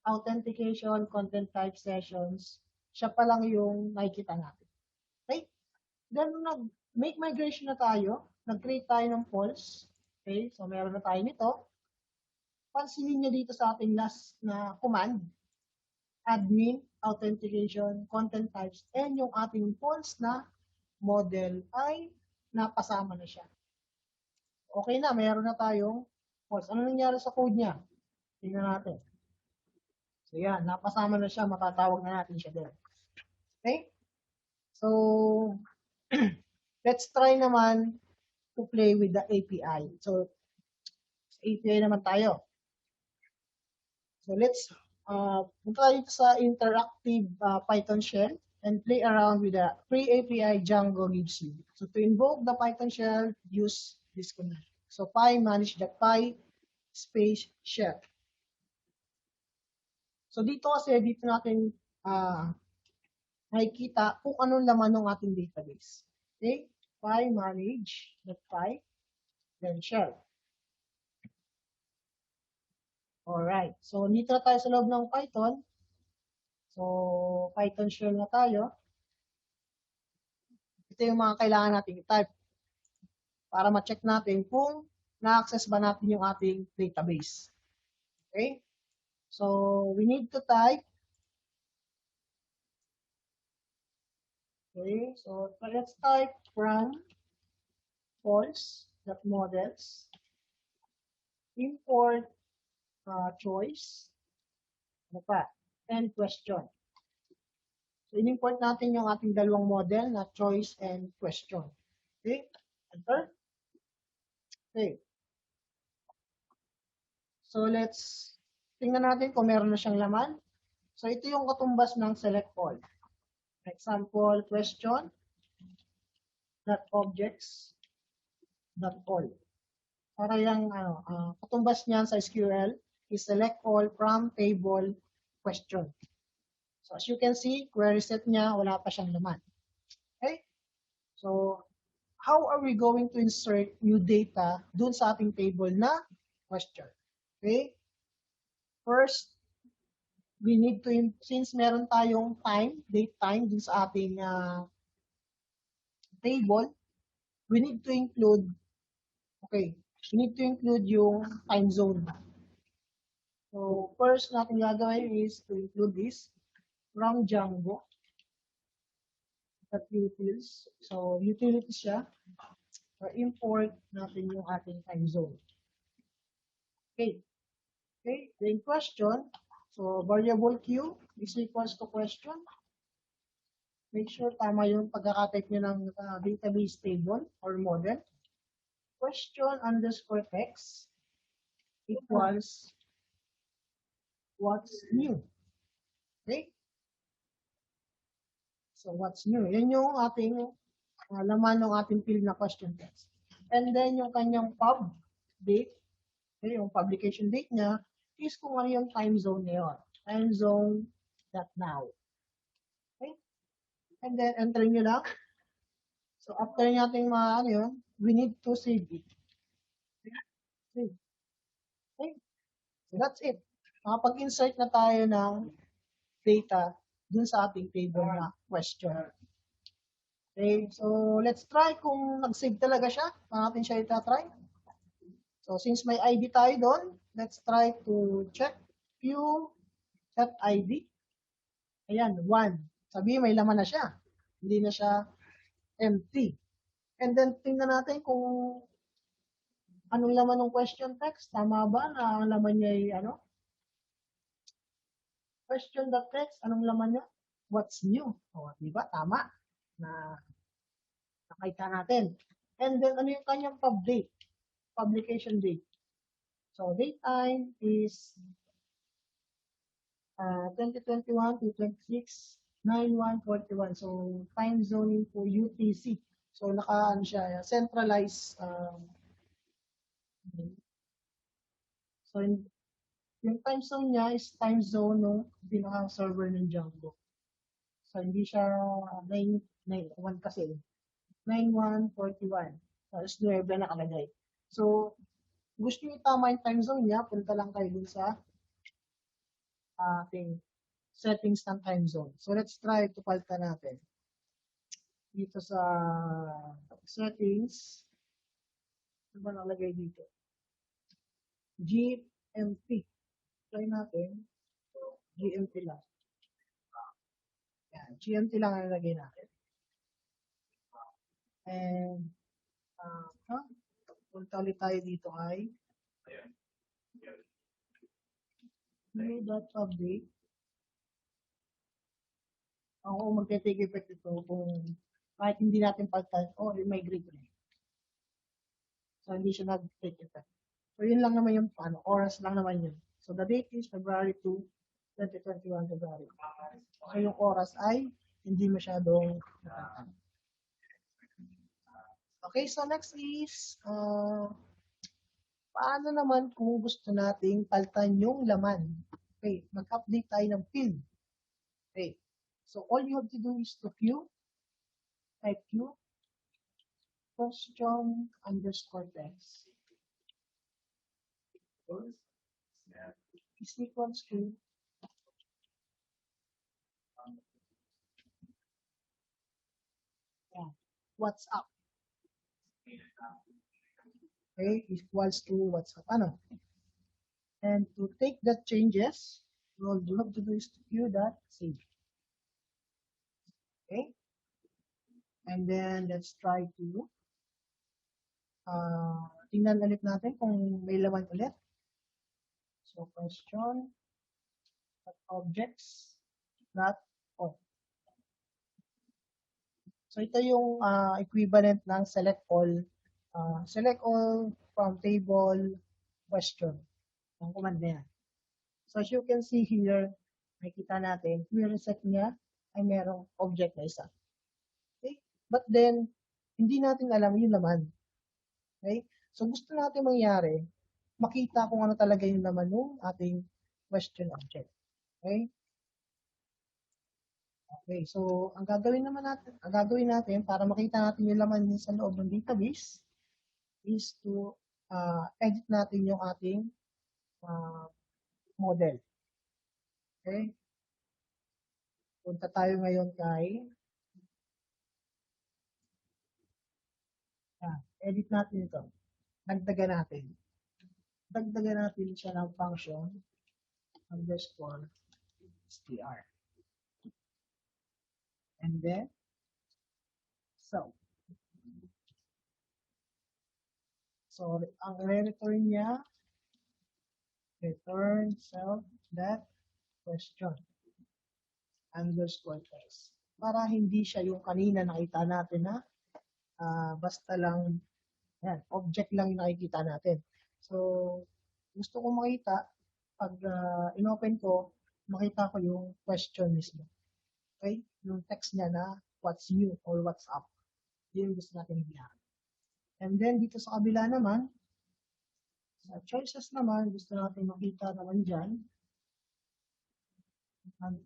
authentication, content type sessions, siya pa lang yung nakikita natin. Okay? Then, nag-make migration na tayo, nag-create tayo ng false. Okay? So, meron na tayo nito. Pansinin nyo dito sa ating last na command, admin, authentication, content types, and yung ating false na model ay napasama na siya. Okay na, meron na tayong false. Ano nangyari sa code niya? Tingnan natin. So, yan, napasama na siya, matatawag na natin siya doon. Okay? So, let's try naman to play with the API. So, API naman tayo. So, let's punta tayo sa interactive Python shell and play around with the free API Django gives you. So, to invoke the Python shell, use this command. So, py manage.py space shell. So, dito natin makikita kung anong laman ng ating database. Okay? Py manage.py then shell. Alright. So, dito na tayo sa loob ng Python. So, Python shell na tayo. Ito yung mga kailangan natin i-type para ma-check natin kung na-access ba natin yung ating database. Okay? So, we need to type. Okay, so let's type from false.models import choice and question. So, in-import natin yung ating dalawang model na choice and question. Okay, enter. Okay. So, let's tingnan natin kung meron na siyang laman. So, ito yung katumbas ng select all. Example, question .objects.all. Para yung katumbas niyan sa SQL is select all from table question. So, as you can see, query set niya, wala pa siyang laman. Okay? So, how are we going to insert new data dun sa ating table na question? Okay? First, we need to, since meron tayong date time dun sa ating table, we need to include, okay, we need to include yung time zone. So, first natin gagawin is to include this from Django utils. So, utility siya. So, import natin yung ating time zone. Okay. Okay, then question. So, variable q is equals to question. Make sure tama yung pagkakatype nyo ng database table or model. Question underscore text equals what's new. Okay? So, what's new? Yan yung ating laman ng ating field na question text. And then, yung kanyang pub date, okay, yung publication date niya, is kung ano yung time zone niya yun. Time zone that now. Okay? And then, enter nyo lang. So, after natin ano yun, we need to save it. Save. Okay? So, that's it. Makapag-insert na tayo ng data dun sa ating table na question. Okay, so let's try kung nag-save talaga siya. Natin siya itatry. So since may ID tayo doon, let's try to check view set ID. Ayan, 1. Sabihin may laman na siya. Hindi na siya empty. And then tingnan natin kung anong laman ng question text. Tama ba na ang laman niya ay ano? Question.text, anong laman niya? What's new? O, di ba? Tama. Na nakita natin. And then, ano yung kanyang pub date? Publication date. So, date time is 2021 to 26/9/1/41. So, time zoning po UTC. So, ano siya, centralized. So, yung time zone niya is time zone ng pinaka-server ng Django. So, hindi siya 9/1 kasi. 9/1/41. Tapos 9 nakalagay. So, gusto niyo tama yung time zone niya, punta lang kayo dun sa ating settings ng time zone. So, let's try to palitan natin. Dito sa settings, ano ba nakalagay dito? GMT. Try natin. GMT lang. Yan, GMT lang ang nalagay natin. And, punta ulit tayo dito ay new.update. Ako magte-take effect ito kung kahit hindi natin palitan, migrate na. So, hindi siya nag-take effect. So, yun lang naman yung oras lang naman yun. So, the date is February 2, 2021 February. So, yung oras ay hindi masyadong nakakita. Okay, so next is, paano naman kung gusto nating palitan yung laman? Okay, mag-update tayo ng field. Okay, so all you have to do is to type Q, question underscore text. Okay. Is equals to what's up. Okay, equals to what's up. Ano? And to take the changes, all you have to do is to q.save. Okay? And then let's try to tingnan ulit natin kung may laman ulit. So question objects not on. So ito yung equivalent ng select all from table question. Ang command na yan. So as you can see here, makikita natin, yung reset niya ay merong object na isa. Okay? But then, hindi natin alam yung laman. Okay? So gusto natin mangyari, makita kung ano talaga yung laman ng ating question object. Okay? Okay, so ang gagawin natin para makita natin yung laman niya sa loob ng database is to edit natin yung ating model. Okay? Punta tayo ngayon kay, edit natin ito. Dagdagan natin. Dagdagan natin siya ng function underscore str. And then, so ang re-return niya, return self that question underscore test. Para hindi siya yung kanina nakita natin na basta lang, yan, object lang yung nakikita natin. So, gusto ko makita, pag inopen ko, makita ko yung question mismo. Okay? Yung text niya na what's new or what's up. Yun gusto natin i-biyahan. And then, dito sa kabila naman, sa choices naman, gusto natin makita naman dyan,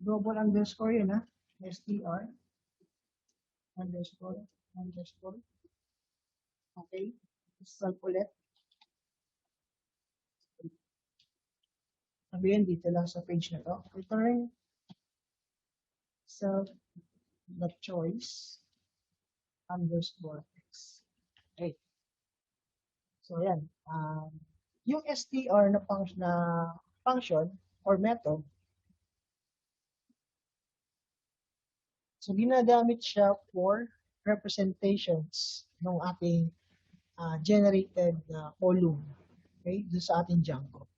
double underscore yun str, underscore, underscore. Okay? Self ulit. Sabihin dito lang sa page na to. Return self the choice underscore text. Okay. So, yan. Yung str na function or method, so ginagamit siya for representations ng ating generated column. Okay? Doon sa ating Django.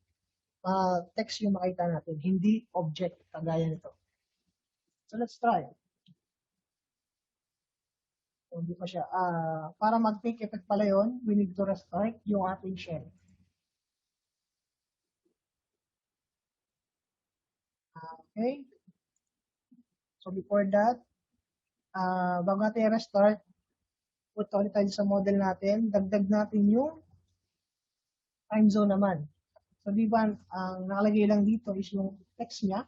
Text yung makita natin, hindi object kagaya nito. So, let's try. So, hindi pa siya. Para mag-take effect pala yun, we need to restart yung ating shell. Okay? So, before that, bago natin i-restart, punta ulit tayo sa model natin, dagdag natin yung time zone naman. So, di ba, ang nakalagay lang dito is yung text niya,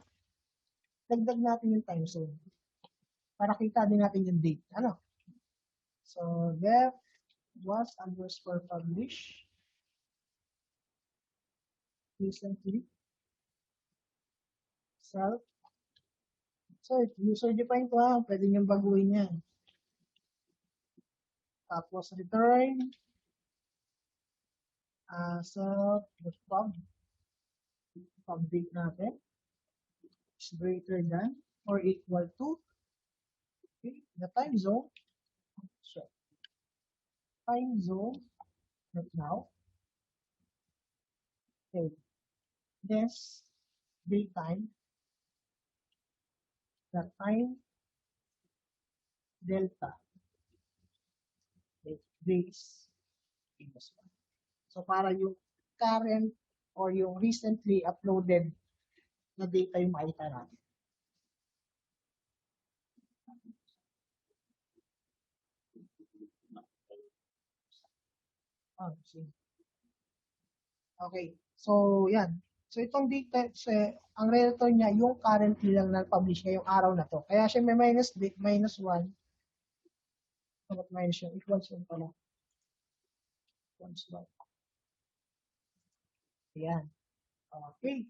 dagdag natin yung time zone. Para kita din natin yung date. Ano? So, def was underscore publish recently self. So, user define ko pwede niyong baguhin yan. Tapos, return self.pub pub date natin is greater than or equal to the time zone. So, time zone right now. Okay. This daytime, the time delta. Okay. Days. So, para yung current or yung recently uploaded na data yung makita natin. Okay. So, yan. So, itong data, ang return niya, yung currently lang na-publish niya yung araw na to. Kaya siya may minus 1. So, minus yun. Equals yun pala. Equals 1. Ayan. Okay.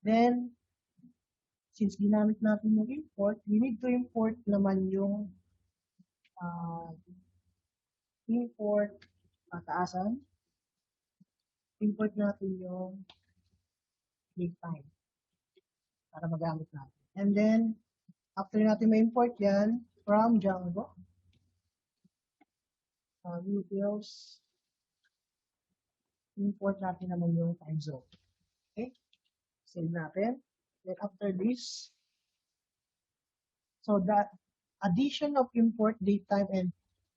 Then, since ginamit natin yung import, we need to import naman yung import pataasan. Import natin yung date time para magamit natin. And then, after natin ma-import yan from Django, utils, import natin naman yung time zone. Okay? Save natin. Then after this, so that addition of import date time and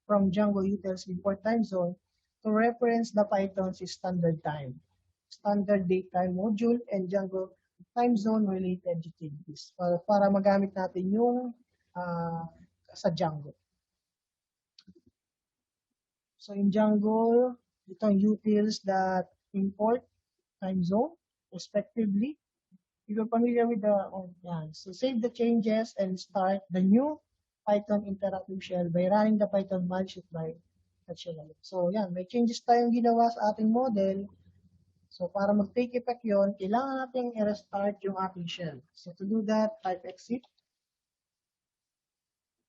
from Django utils import time zone to reference the Python's standard time, standard date time module, and Django time zone related utilities para magamit natin yung sa Django. So in Django, itong utils that import time zone respectively. If you're familiar with so save the changes and start the new Python interactive shell by running the Python manage it by that shell. So yan, may changes tayong ginawa sa ating model. So para mag-take effect yun, kailangan natin i-restart yung ating shell. So to do that, type exit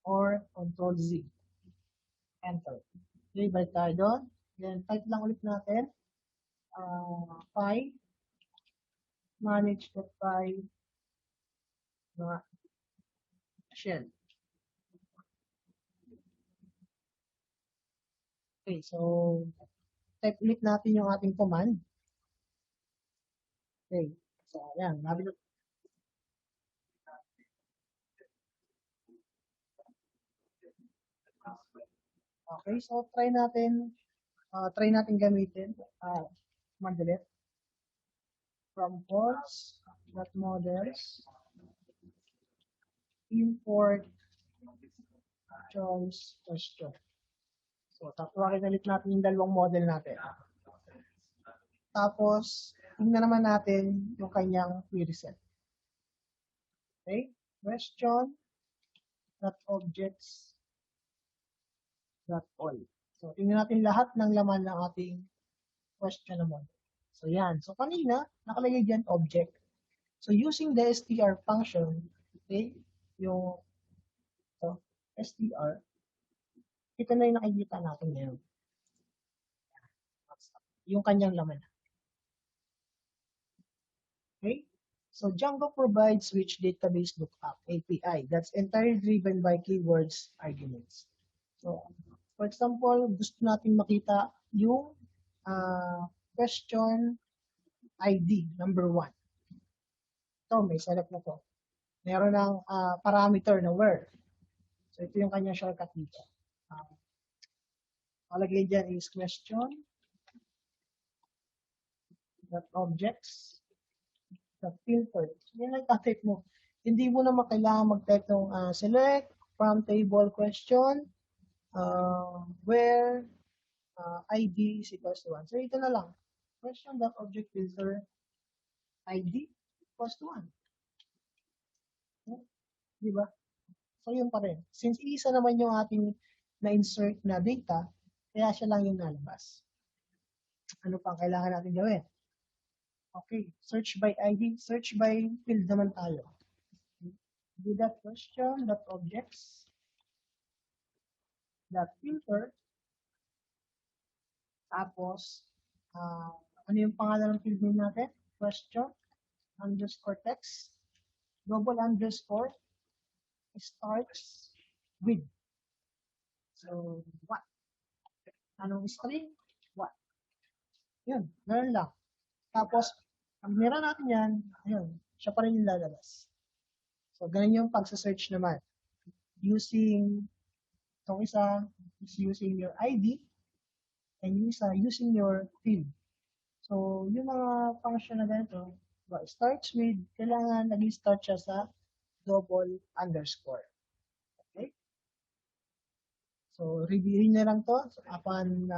or Control Z. Enter. Okay, balik tayo doon. Then type lang ulit natin. Py manage.py na shell. Okay, so type ulit natin yung ating command. Okay, so ayan, okay, so try natin gamitin command ulit from models import choice question. So, tapuakin ulit natin yung dalawang model natin. Tapos, tingnan naman natin yung kanyang query set. Okay? Question.objects.all. So, tingnan natin lahat ng laman ng ating question naman. So, yan. So, kanina, nakalagay dyan object. So, using the str function, okay, yung str, ito na yung nakikita natin ngayon. Yung kanyang laman. Okay? So Django provides rich database lookup API that's entirely driven by keywords arguments. So, for example, gusto natin makita yung question ID number 1. Ito, may select na to. Meron ng parameter na where. So, ito yung kanyang shortcut dito. Malagay dyan is question.objects filter. Yan ang type mo. Hindi mo na kailangan mag-type ng select from table question where ID is equals to 1. So, ito na lang. Question.object filter ID equals to 1. Diba? So, yun pa rin. Since isa naman yung ating na-insert na data, kaya siya lang yung nalabas. Ano pang kailangan natin gawin? Okay, search by ID, search by field naman tayo. Do that question.objects filter. Tapos, ano yung pangalan ng field name natin? Question underscore text double underscore starts with. So, what? Anong string? What? Yun, meron lang. Tapos, pag meron natin yan, ayun, siya pa rin yung lalabas. So, ganun yung pagsa-search naman. Using, itong isa is using your ID, and yung isa using your field. So, yung mga function na ganito, starts with, kailangan nag-start siya sa double underscore. Okay? So, reviewin nyo lang to upon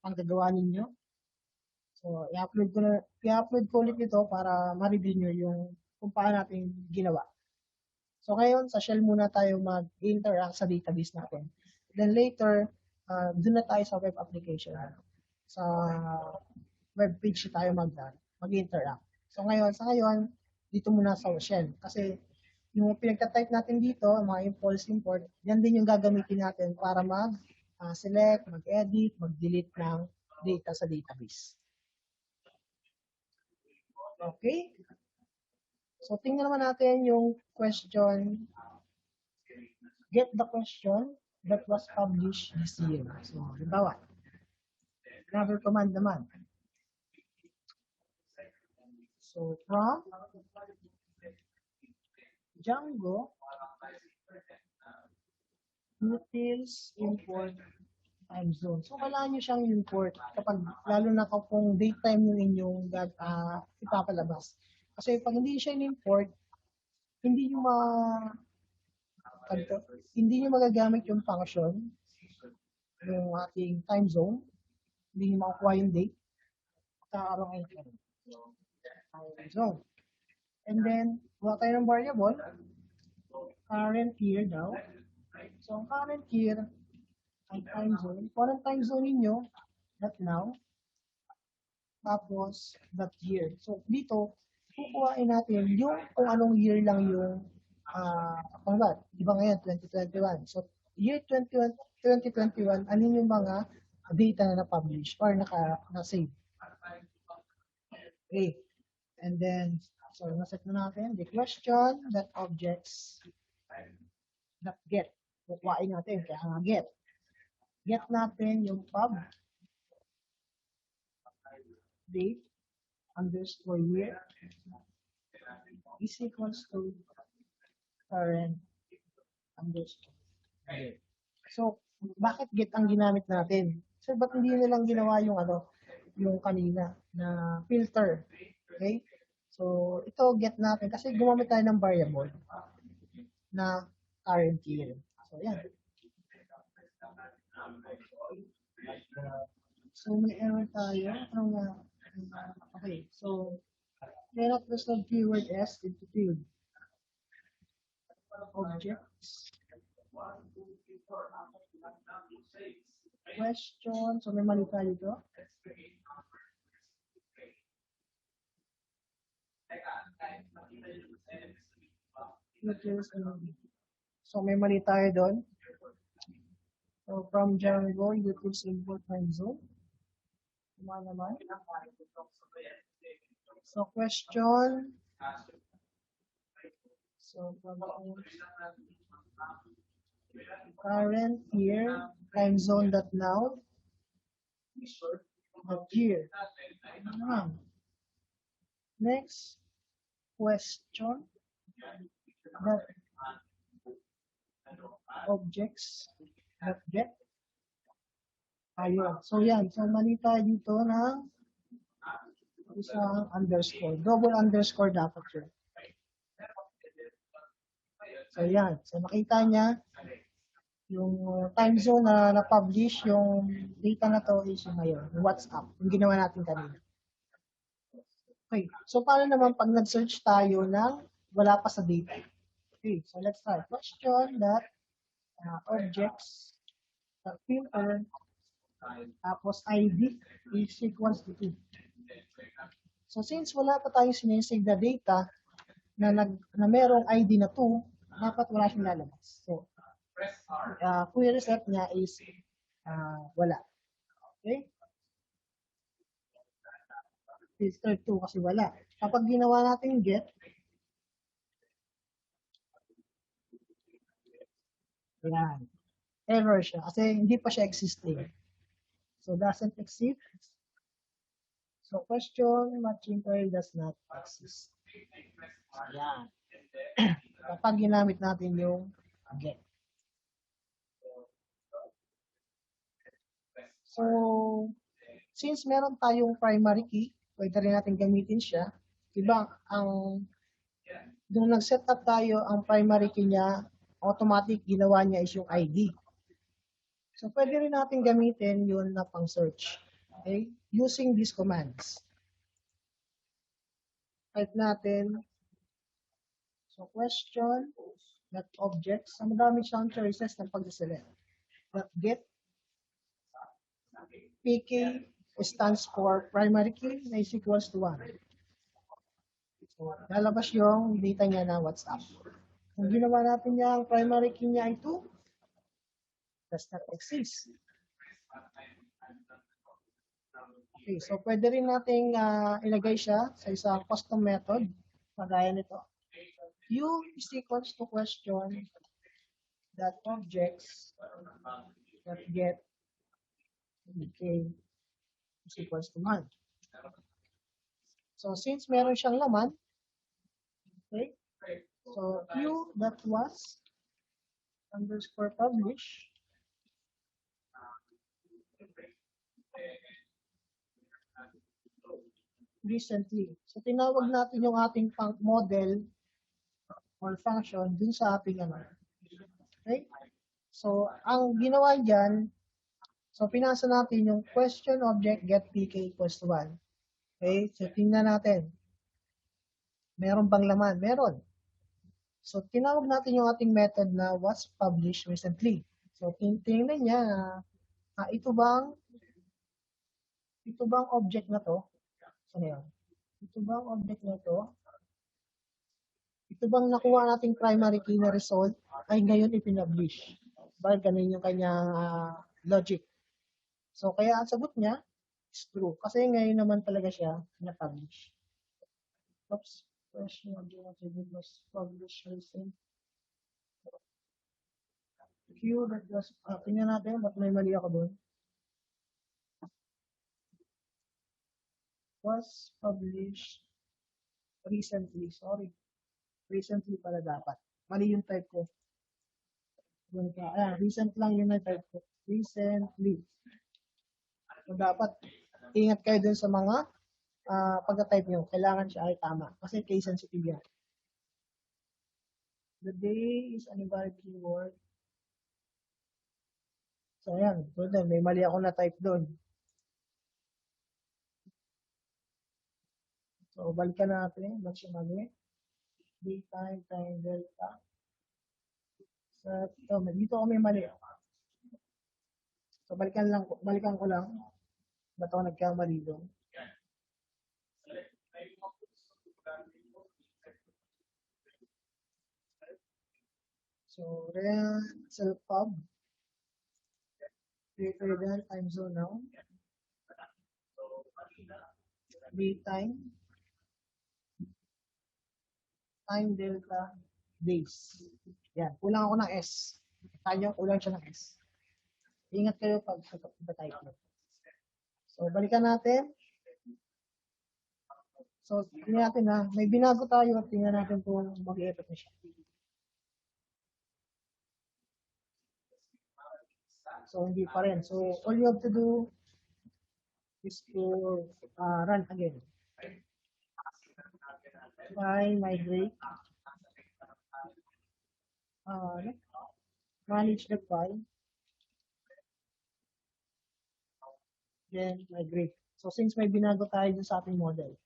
panggagawa ninyo. So, i-upload ko ulit ito para ma-review nyo yung kung paano natin ginawa. So, ngayon, sa shell muna tayo mag-interact sa database natin. Then later, doon na tayo sa web application. Sa web page tayo mag-interact. So, sa ngayon, dito muna sa shell. Kasi, yung pinagta-type natin dito, mga import, yan din yung gagamitin natin para mag-select, mag-edit, mag-delete ng data sa database. Okay? So, tingnan naman natin yung question. Get the question that was published this year. So, halimbawa, another command naman. So, from Django utils import time zone. So, kailangan nyo siyang import kapag lalo na kung daytime yung inyong ipapalabas. Kasi pag hindi siya in-import, hindi nyo magagamit yung function, yung ating time zone, hindi nyo makukuha yung date, kakaroon kayo time zone. And then, kuha tayo ng variable, current year daw. So, ang current year ay time zone. Kung anong time zone ninyo, not now. tapos that year. So dito, kukuhain natin yung kung anong year lang yung kung ba, di ba ngayon 2021. So year 2021, alin yung mga data na na-publish or na-save. Okay. And then, so naset na natin the question that objects that get. Kukuhain natin, kaya nga get. Get natin yung pub date underscore year is equals to current underscore year. So, bakit get ang ginamit natin? So, ba't hindi nilang ginawa yung yung kanina na filter? Okay? So, ito get natin kasi gumamit tayo ng variable na current year. So, yan. So, may error tayo. Okay, so, cannot resolve keyword S into field. Objects. Question. So, may mali tayo dito. So, may mali tayo doon. So, from Django, YouTube symbol time zone. Tama naman. So, question. So, current year, time zone that now, that year. Next question. That objects that get. Ayun. So, yan. So, mali tayo dito ng isang underscore. Double underscore dapat yun. So, yan. So, makita niya yung time zone na na-publish, yung data na to is yung ngayon, yung WhatsApp, yung ginawa natin kanina. Okay. So, paano naman pag nag-search tayo ng wala pa sa data? Okay. So, let's start. Question that objects that filter tapos ID is equals to 2. So, since wala pa tayong sinesave na data na merong ID na 2, dapat wala siyang lalabas. So, query set niya is wala. Okay? Filter 2 kasi wala. Kapag ginawa natin get, yan. Error siya kasi hindi pa siya existing. So, doesn't exist. So, question matching query does not exist. Yan. Kapag ginamit natin yung get. So, since meron tayong primary key, pwede rin natin gamitin siya. Diba, doon nag-set up tayo, ang primary key niya, automatic ginawa niya is yung ID. So, pwede rin natin gamitin yun na pang search. Okay? Using these commands. Type natin. So, question, that objects. Ang madami siyang choices ng pag-select. That get, PK stands for primary key na is equals to 1. So, lalabas yung data niya na WhatsApp. Kung ginawa natin niya ang primary key niya ay 2, does not exist. Okay, so pwede rin nating ilagay siya sa isang custom method. Kagaya nito. U is equals to question that objects that get PK is equals to 1. So, since meron siyang laman, okay, so Q that was underscore publish recently. So, tinawag natin yung ating model or function dun sa ating Okay? So, ang ginawa dyan, so, pinasa natin yung question object get PK equals to 1. Okay? So, tingnan natin. Meron bang laman? Meron. So, tinawag natin yung ating method na was published recently. So, tingnan niya na ito bang object na to Ano yun? Ito ba ang object na ito? Ito bang nakuha nating primary key na result ay ngayon ipinablish? Dahil ganun yung kanyang logic. So, kaya ang sagot niya is true. Kasi ngayon naman talaga siya na-publish. Oops. Question of the attribute was published recent. Q that was, tingnan natin, ba't may mali ako doon? Was published recently. Sorry. Recently pala dapat. Mali yung type ko. Recent lang yung type ko. Recently. So, dapat ingat kayo dun sa mga pagka-type nyo. Kailangan siya ay tama. Kasi case sensitive yan. The day is an invalid keyword. So, ayan. So, then, may mali ako na type doon. So, balikan natin. Ba't siya mali? Daytime, time, delta. So, dito ako may mali. So, balikan ko lang. Ba't ako nagkamali doon? So, self-pub. Greater than time zone now. Daytime. Time delta days. Yan. Kulang ako ng S. Tayo, kulang siya ng S. Ingat kayo pag type mo. So, balikan natin. So, tingnan natin na may binago tayo at tingnan natin kung mag-i-effect na siya. So, hindi pa rin. So, all you have to do is to run again. Try migrate. Manage the file. Then, migrate. So, since may binago tayo dun sa ating model.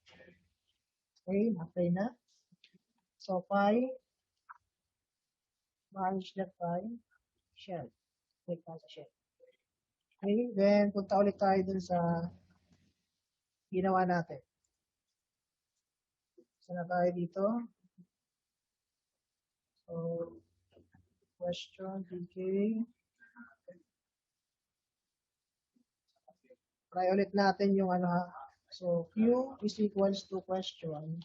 Okay, na-apply na. So, file. Manage the file. Shell. Click tayo sa shell. Okay, then punta ulit tayo dun sa ginawa natin. So, na tayo dito. So, question, PK. Try ulit natin yung ano ha. So, Q is equals to question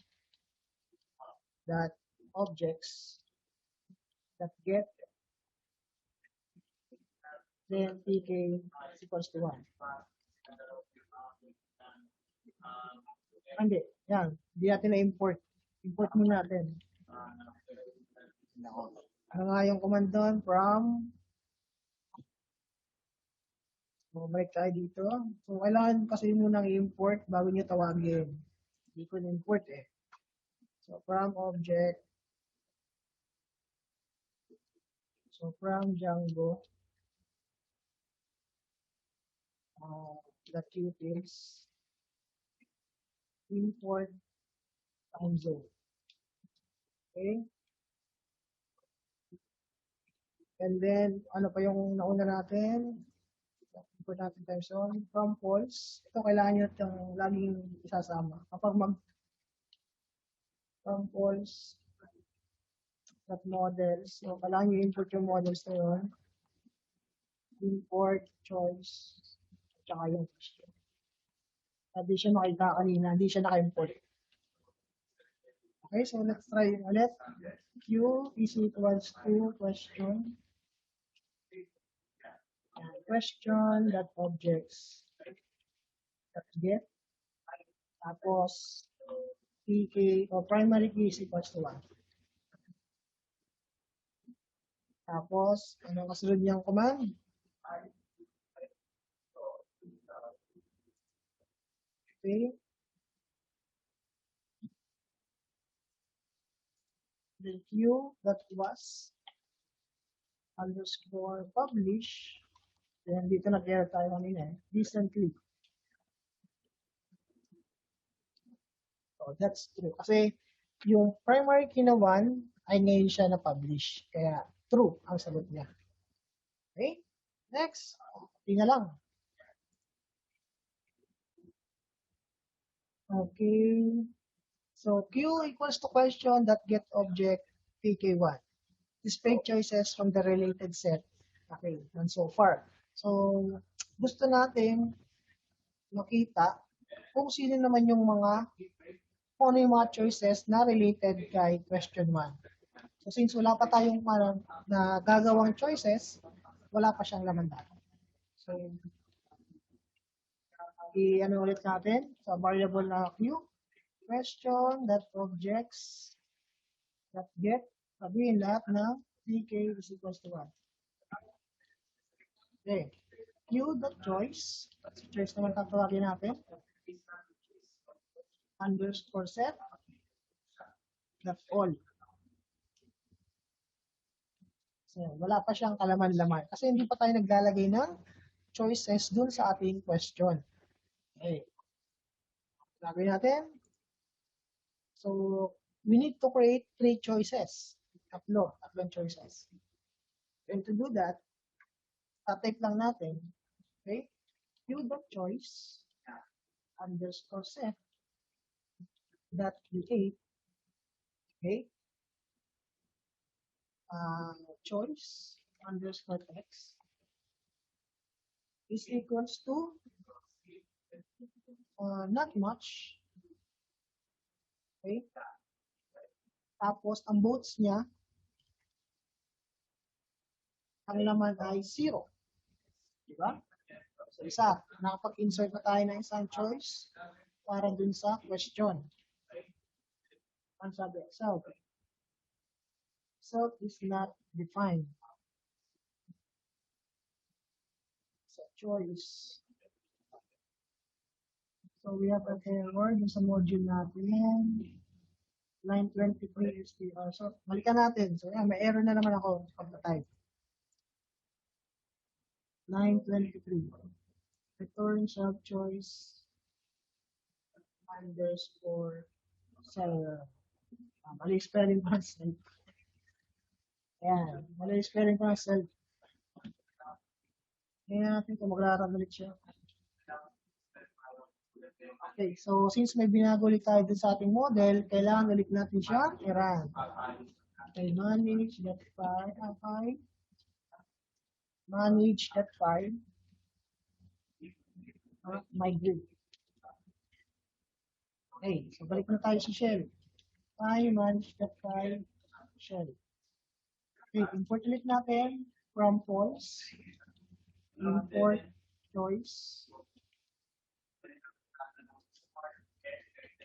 that objects that get then PK is equals to 1. Hindi. Yan. Hindi natin na-import. Import muna natin. Ano nga yung command doon? From. So, balik tayo dito. So, kailangan kasi munang i-import bago nyo tawagin. Hindi ko na-import eh. So, from object. So, from Django. The utils. Import time zone. Okay? And then, ano pa yung nauna natin? Import natin time zone. From false. Ito, kailangan nyo itong laging isasama. Kapag from false that models. So, kailangan nyo import yung models na yun. Import, choice, tsaka yung question. Hindi siya makita kanina. Hindi siya naka-import. Okay, so let's try ulit. Q is equals to question. Question that objects that get. Tapos, PK o primary key is equals to 1. Tapos, ano kasunod niyang command? Okay. The Q that was underscore publish. Then dito nag-error tayo kanina eh. Recently. So that's true. Kasi yung primary key na 1 ay ngayon siya na-publish. Kaya true ang sagot niya. Okay? Next. Tingnan lang. Okay. So Q equals to question that get object PK1. Display choices from the related set. Okay, and so far. So, gusto natin makita kung sino naman yung mga, kung ano yung mga choices na related kay question 1. So, since wala pa tayong na gagawang choices, wala pa siyang laman data. So, i-ano ulit natin sa variable na Q, question that objects that get, sabihin lahat ng pk is equals to 1. Okay. Q dot choice. Choice naman tatawagin natin. Underscore set. Dot all. So, wala pa siyang kalaman-laman. Kasi hindi pa tayo naglalagay ng choices dun sa ating question. Okay. Lagay natin. So, we need to create 3 choices. Tatlong choices. And to do that, type lang natin. Okay. Q dot choice underscore set dot create. Okay. Choice underscore x is equals to not much. Okay. Tapos, ang votes niya, ang laman ay 0. Diba? So, isa, nakapag-insert na tayo ng isang choice para dun sa question. Ang sabi, self. Self is not defined. So, choice. So, we have an error dun sa module natin. Line 23 is PR. So, balikan natin. So, may error na naman ako pagka-type. Line 23. Return self-choice underscore self. Mali spelling ko ng self. Ayan. Mali spelling ko ng self. Ayan natin kung maglaro ulit siya. Okay, so since may binago ulit tayo dun sa ating model, kailangan ulit natin siya i-run. Okay, manage that file. Manage that file. Migrate. Okay, so balik na tayo sa shell. Manage that file. Shell. Okay, import ulit natin from false. Import choice.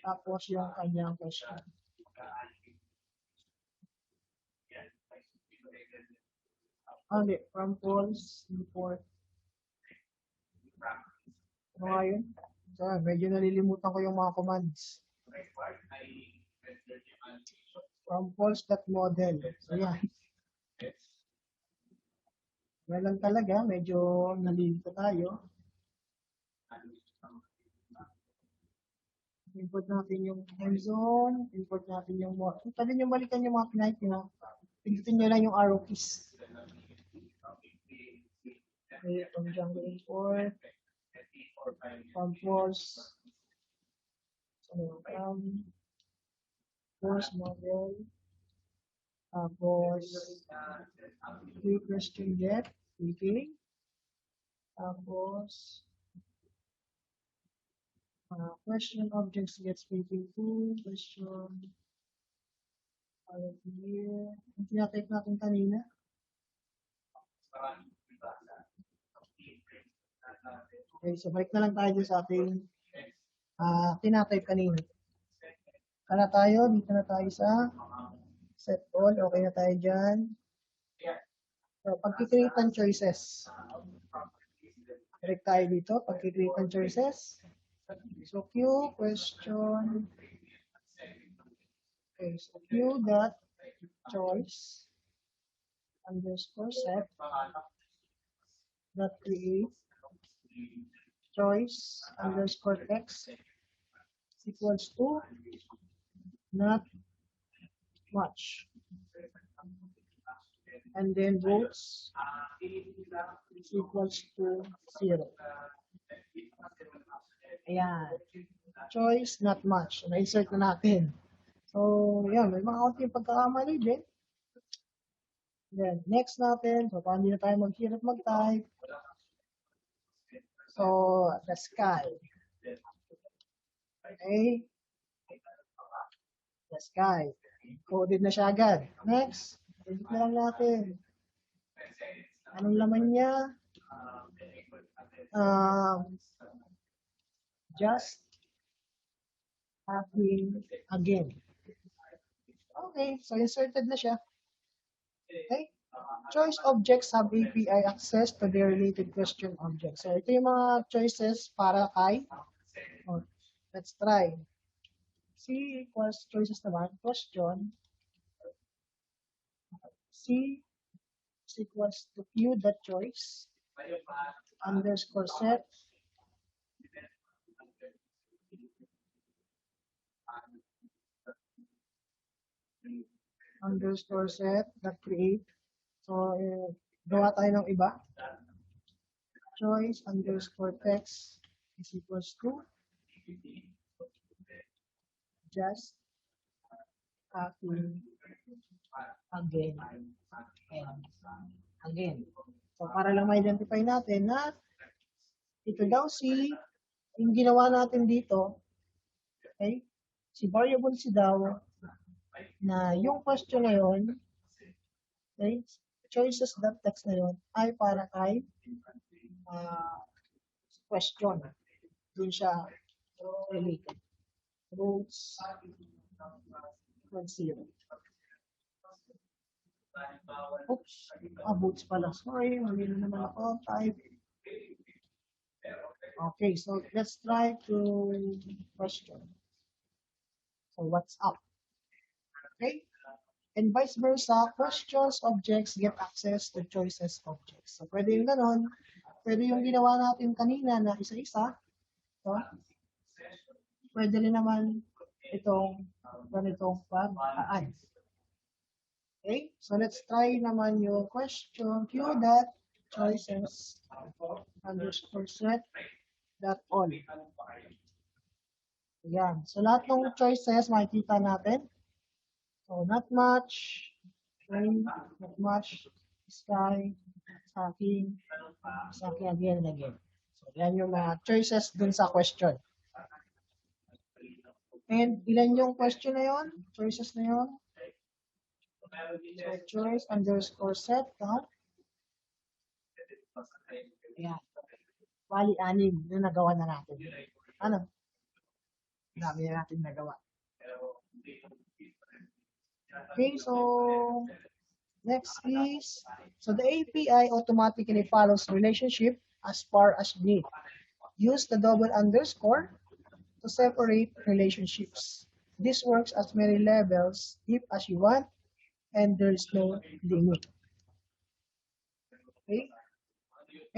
Tapos yung kanyang question. Okay, from false, import. Ano nga yun? So, medyo nalilimutan ko yung mga commands. From false.model. So, yan. Yan lang talaga, medyo nalilito tayo. Import natin yung time zone, import natin yung more. Kung pwede nyo balikan yung mga pinahit nyo, pindutin nyo lang yung arrow keys. Okay, from Django import, from false, so false model, tapos question get, okay, tapos question objects gets speaking to question here. Ang tinatype natin kanina. Okay, so balik na lang tayo sa ating tinatype kanina. Kana tayo, dito na tayo sa set all. Okay na tayo dyan. So, pag-create ng choices. Direct tayo dito, pag-create ng choices. So, Q question. Okay, so Q dot choice underscore set dot create choice underscore x equals to not much. And then votes is equals to 0. Ayan. choice, not much. So, na-insert na natin. So, yan, may mga konting pagkakamali din. Then, next natin, so, paano na tayo maghirap mag-type. So, the sky. Okay? The sky. Coded na siya agad. Next, edit na lang natin. Anong laman niya? Just happening again. Okay, so inserted na siya. Okay? Choice objects have API access to their related question objects. So, ito yung mga choices para kay, oh, let's try. C equals choices naman, question. C is equals to Q dot choice underscore set underscore set dot create. So, gawa tayo ng iba. Choice underscore text is equals to just happening again and again. So, para lang ma-identify natin na ito daw si yung ginawa natin dito, okay? Si variable si daw na yung question na yon, okay? Choices.text na yon ay para kay question. Dun siya related. Roots zero. Oops, boots pala. Sorry, mali na naman ako. Type. Okay, so let's try to question. So what's up? Okay? And vice versa, questions objects get access to choices objects. So pwede yung ganon. Pwede yung ginawa natin kanina na isa-isa. So, pwede rin naman itong ganitong pag-add. Okay? So let's try naman yung question q dot choices underscore set dot all. Ayan. So lahat ng choices makikita natin. So not much, rain, not much, sky, saki again and again. So yan yung mga choices dun sa question. And ilan yung question na yon? Choices na yon? So choice underscore set, ayan. Bali, 6 na nagawa na natin. Ano? Dami na natin nagawa. Okay, so next is, so the API automatically follows relationship as far as need. Use the double underscore to separate relationships. This works as many levels if as you want, and there is no limit. Okay?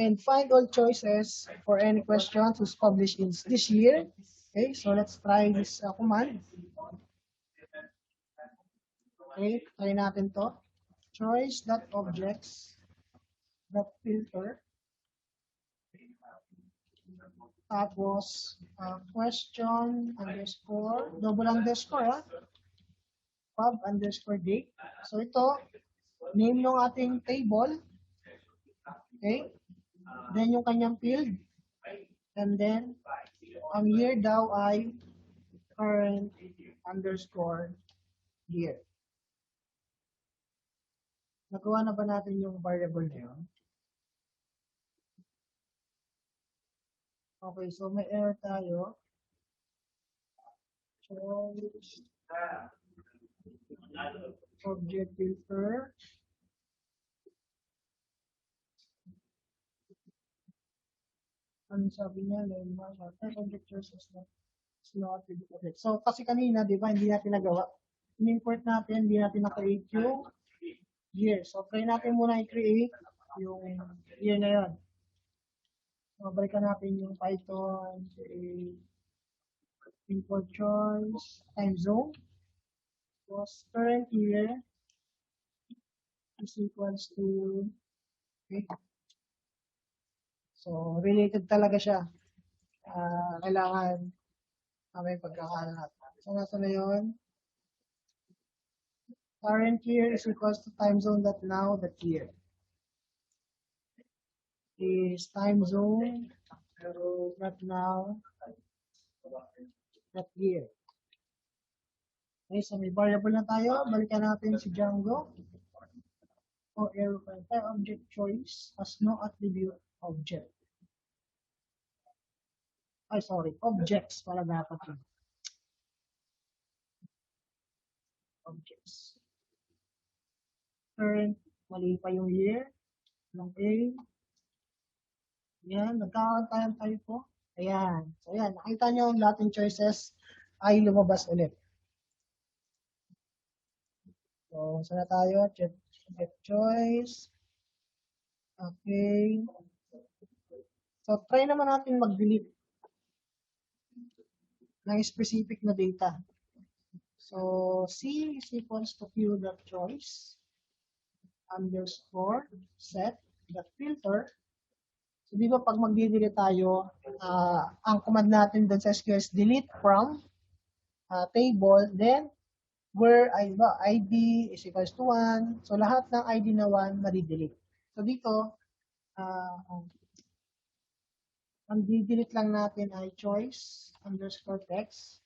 And find all choices for any questions was published in this year. Okay, so let's try this command. Okay, try natin to. Choice.objects.filter. Tapos, question underscore, double underscore, pub underscore date. So ito, name ng ating table. Okay? Then yung kanyang field. And then, ang year daw ay current underscore year. Nagawa na ba natin yung variable na yun? Okay, so may error tayo. Choice object filter. Ano sabi niya? Object choices na slot object. So, kasi kanina, di ba, hindi natin nagawa. In-import natin, hindi natin na-create yung year. So, try natin muna i-create yung year na yun. So, balikan natin yung Python, import choice, time zone. Was current year is equals to, okay. So, related talaga siya. Kailangan May pagkakalat. So, nasa na yun? Current year is equals to time zone that now, that year. Is time zone, not now, that year. Okay, so may variable na tayo. Balikan natin si Django. O error type object choice has no attribute object. Ay, sorry. Objects pala dapat yun. Objects. Current, mali pa yung year. Ng A. Yan, nagkakaroon tayong typo. Ayan. So, ayan. Nakita nyo ang lahat ng choices ay lumabas ulit. So, sana tayo? Get choice. Okay. So, try naman natin mag-delete ng specific na data. So, C is equals to Q.choice underscore set the filter. So, di ba pag mag-delete tayo, ang command natin doon sa SQL is delete from table, then where ID is equals to 1. So, lahat ng ID na 1, madi-delete. So, dito, ang di-delete lang natin ay choice underscore text.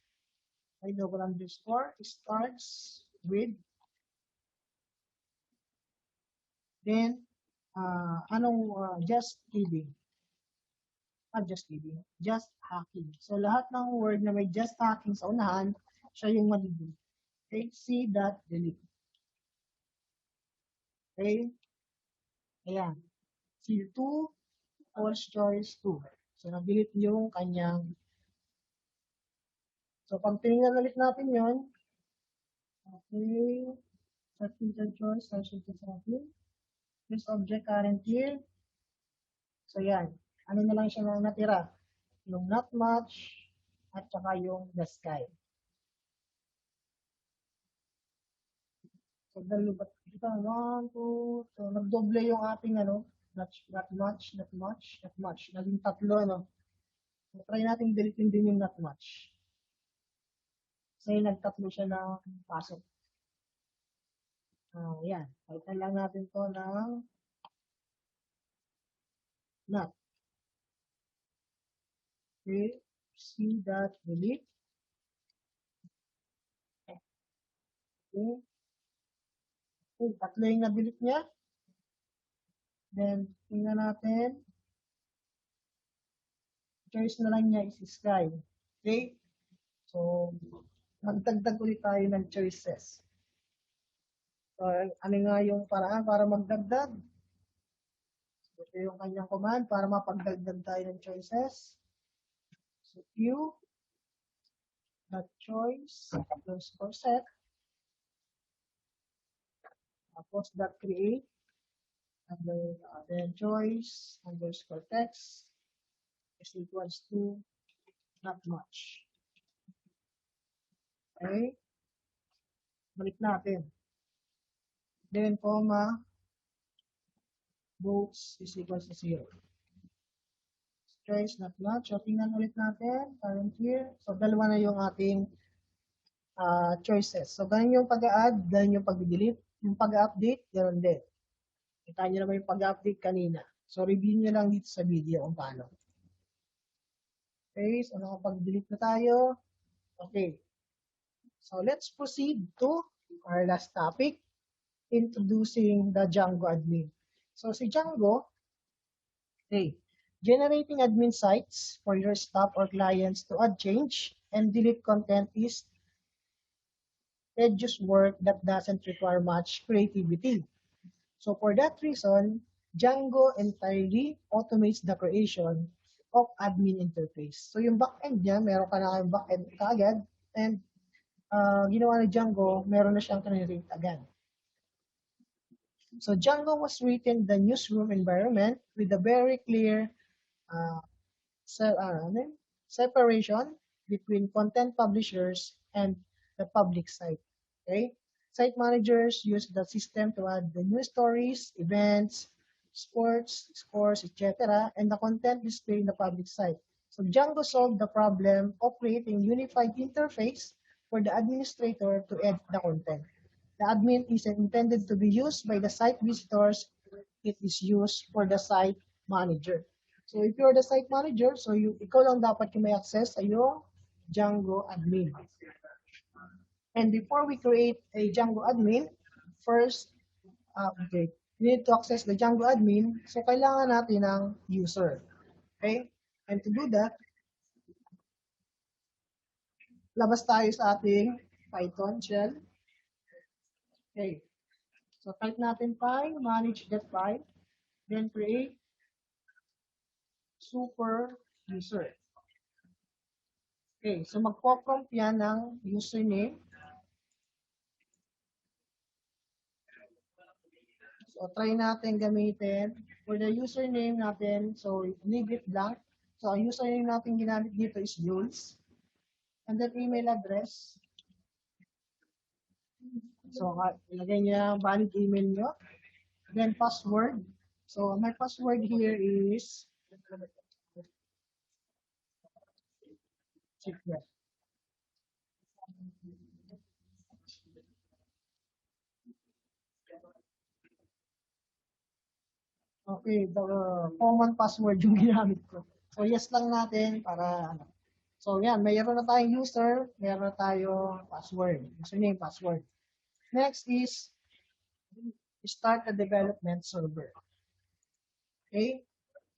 Ay double underscore starts with then just kidding. Just kidding. Just hacking. So lahat ng word na may just hacking sa unahan, siya yung madi-delete. Okay, C dot delete. Okay? Ayan. C2 false choice 2. So na-delete yung kanyang. So pag tinignan ulit natin yon. Okay. Set choice, search to setting. This object current year. So yan. Ano na lang siya na natira? Yung not much at saka yung the sky. So dalawa ito, 1, 2, so nagdoble yung ating not much. Naging tatlo, So try natin deletein din yung not much. Kasi nagtatlo siya ng pasok. Yan. Palitan lang natin to ng not. Okay. C dot delete. Okay. Okay. Tatlo yung na-delete niya. Then, tingnan natin. Choice na lang niya is sky. Okay? So, magdagdag ulit tayo ng choices. So, ano nga yung paraan para magdagdag? Ito yung kanyang command para mapagdagdag tayo ng choices. So, Q dot choice underscore set. Tapos dot create. And then choice underscore text is equals to not much. Okay? Balik natin. Then, comma, votes is equals to 0. Choice not much. So, tingnan ulit natin. Current year. So, dalawa na yung ating choices. So, ganyan yung pag-add, ganyan yung pag-delete. Yung pag-update, ganoon din. Kita nyo naman yung pag-update kanina. So, review nyo lang dito sa video kung paano. Okay, so nakapag-delete na tayo. Okay. So, let's proceed to our last topic, introducing the Django admin. So, si Django, okay, generating admin sites for your staff or clients to add change and delete content is tedious work that doesn't require much creativity. So for that reason, Django entirely automates the creation of admin interface. So yung backend niya, meron ka na kayong backend kaagad, and ginawa ni Django, meron na siyang create agad. So Django was written in the newsroom environment with a very clear separation between content publishers and the public site. Okay? Site managers use the system to add the news stories, events, sports, scores, etc., and the content displayed in the public site. So Django solved the problem of creating unified interface for the administrator to edit the content. The admin isn't intended to be used by the site visitors. It is used for the site manager. So if you're the site manager, so ikaw lang dapat yung may access sa yung Django admin. And before we create a Django admin, first, okay, we need to access the Django admin. So kailangan natin ng user. Okay? And to do that, labas tayo sa ating Python shell. Okay. So type natin py, manage that py, then create super user. Okay, so magpo-prompt yan ng username. So try natin gamitin. For the username natin, so leave it blank. So ang username natin ginamit dito is Jules. And then email address. So ilagay niya valid email nyo. Then password. So my password here is secret. Okay, the common password yung ginamit ko. So yes lang natin para ano. So yan, mayroon na tayong user, mayroon na tayong password. Username, password. Next is start a development server. Okay?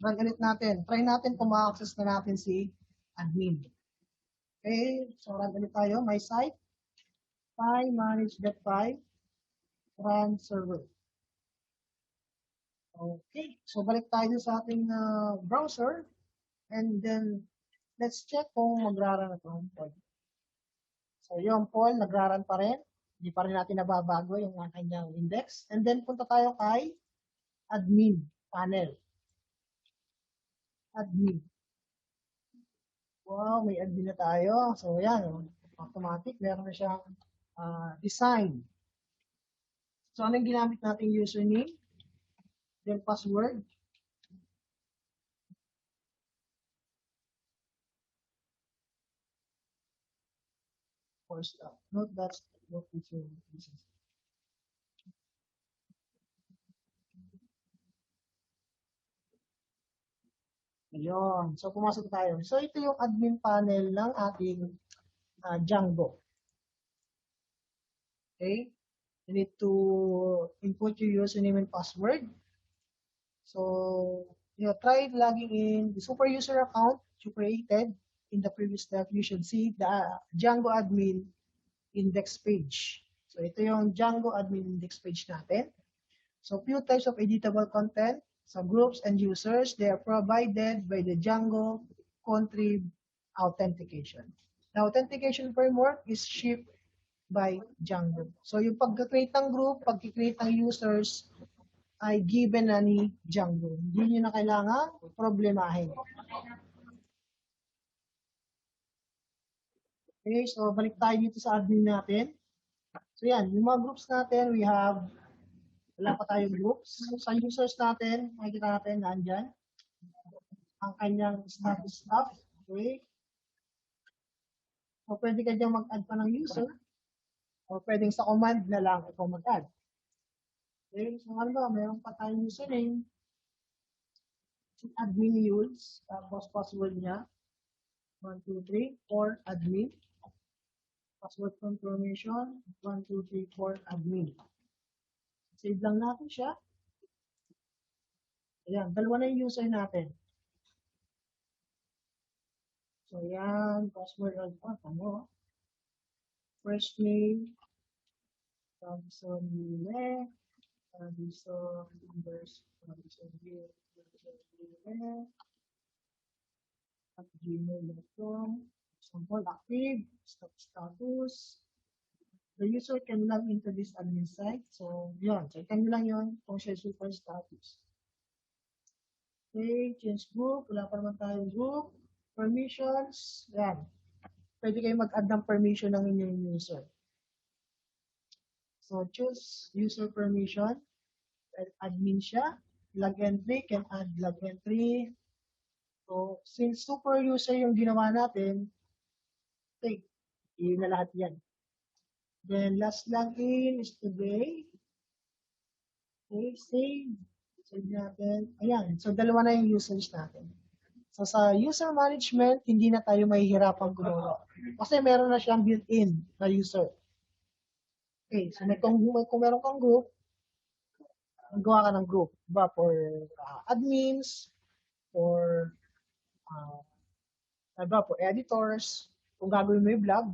Run ulit natin. Try natin kung ma-access na natin si admin. Okay? So run ulit tayo. My site. Py manage.py. Run server. Okay. So balik tayo sa ating browser. And then let's check kung magraran na itong poll. So yung poll, nagraran pa rin. Hindi pa rin natin nababago yung kanyang index. And then punta tayo kay admin panel. Admin. Wow, may admin na tayo. So yan, automatic. Meron na siyang design. So ano yung ginamit nating username? Then password. For stuff. Note that's what we should use. Ayun. So pumasok tayo. So ito yung admin panel ng ating Django. Okay? You need to input your username and password. So, try logging in the super user account you created in the previous step. You should see the Django admin index page. So, ito yung Django admin index page natin. So, few types of editable content. So, groups and users, they are provided by the Django contrib authentication. The authentication framework is shipped by Django. So, yung pag-create ng group, pag-create ng users, ay given na ni Django. Hindi nyo na kailangan problemahin. Okay, so balik tayo dito sa admin natin. So yan, yung mga groups natin, we have, wala pa tayong groups. So, sa users natin, makikita natin nandyan ang kanyang status stuff. Okay. So pwede ka dyan mag-add pa ng user o pwedeng sa command na lang ikaw mag-add. Okay, so ano ba, mayroon pa tayong username. Admin Yules, tapos password niya. 1, 2, 3, 4, admin. Password confirmation, 1, 2, 3, 4, admin. Save lang natin siya. Ayan, dalawa na yung user natin. So, yan, password alpha, ano? First name, Robinson Mille, Robinson numbers, Robinson Mille, at gmail.com. Example, active, status. The user can log into this admin site. So, yun. Checkan nyo lang yun kung siya super status. Okay, change group. Wala pa naman tayong group. Permissions. Yan. Pwede kayo mag-add ng permission ng inyong user. So, choose user permission. Admin siya. Log entry. Can add log entry. So, since super user yung ginawa natin, okay, yun na lahat yan. Then, last login is today. Okay, save. Save natin. Ayan. So, dalawa na yung users natin. So, sa user management, hindi na tayo mahihirapang gumawa. Kasi meron na siyang built-in na user. Okay, so kung meron kang group, gawa ka ng group. Diba? For admins, for for editors, kung gagawin mo yung vlog,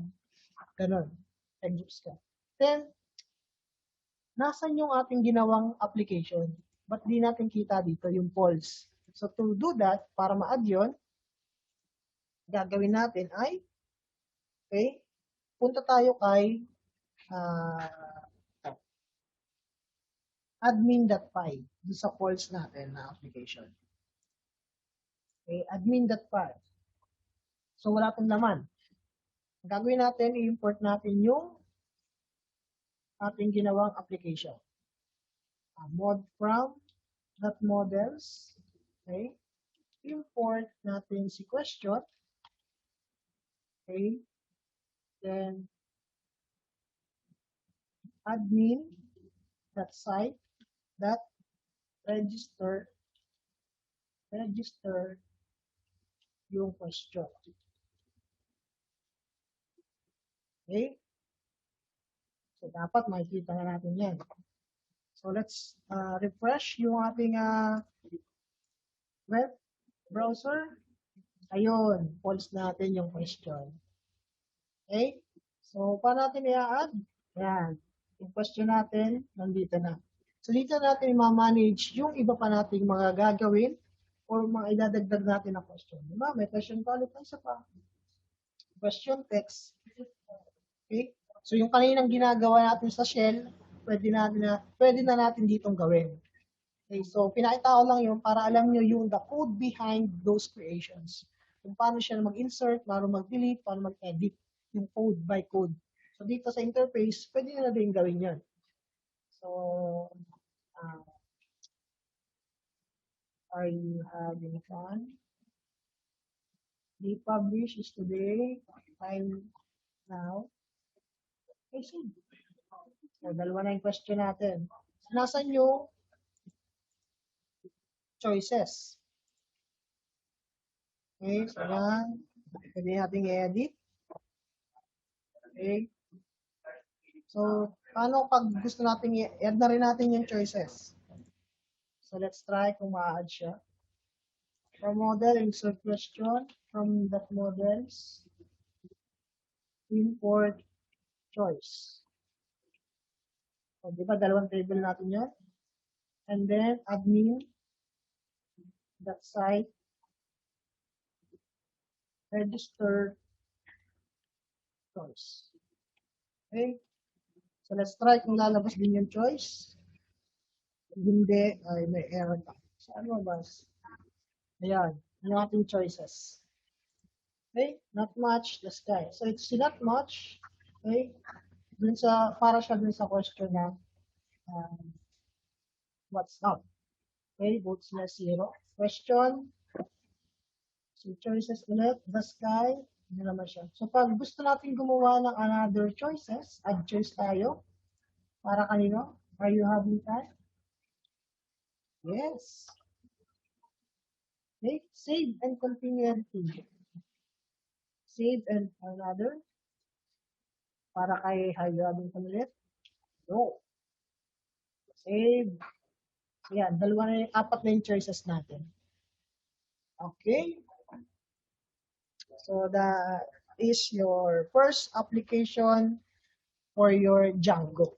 ganun. Tag-groups ka. Then, nasan yung ating ginawang application? Ba't di natin kita dito yung polls? So, to do that, para ma-add yun, gagawin natin ay, okay, punta tayo kay admin.py doon sa polls natin na application. Okay, admin.py. So, wala pong laman. Ang gagawin natin, i-import natin yung ating ginawang application. Mod from .models. Okay. Import natin si question. Okay. Then, admin.site.register yung question. Okay. So, dapat makikita na natin yan. So, let's refresh yung ating web browser. Ayun, false natin yung question. Okay? So, paano natin i-add? Yan. Yung question natin, nandito na. So, dito natin i-manage yung iba pa nating mga gagawin or mga idadagdag natin na question. Diba? May question pa ulit na isa pa. Question text. Okay? So, yung kaninang ginagawa natin sa shell, pwede na natin ditong gawin. Okay? So, pinakita ko lang yun para alam nyo yung the code behind those creations. Kung paano siya mag-insert, paano mag-delete, paano mag-edit, yung code by code. So, dito sa interface, pwede na din gawin yan. So, are you having fun? The publish is today, time now. Okay, so, dalawa na yung question natin. Nasaan yung choices? Okay, so yan. Pwede natin i-edit. Okay. So, paano pag gusto natin i-add na rin natin yung choices? So, let's try kung ma-add siya. From model, insert question. From that models, import choice. So, di ba, dalawang table natin yan? And then, admin, that site, register choice. Okay? So, let's try kung lalabas din yung choice. Kung hindi, ay may error pa. So, ano ba? Ayan, yung ating choices. Okay? Not much, the sky. So, it's not much. Okay? Dun sa, para siya dun sa question na what's up. Okay? Votes na 0. Question. So, choices ulit. The sky. Hindi naman siya. So, pag gusto natin gumawa ng another choices, add choice tayo. Para kanino? Are you having time? Yes. Okay? Save and continue editing. Save and another. Para kay are you having time ulit? No. Save. Yan, dalawa na yung, apat na yung choices natin. Okay. So that is your first application for your Django.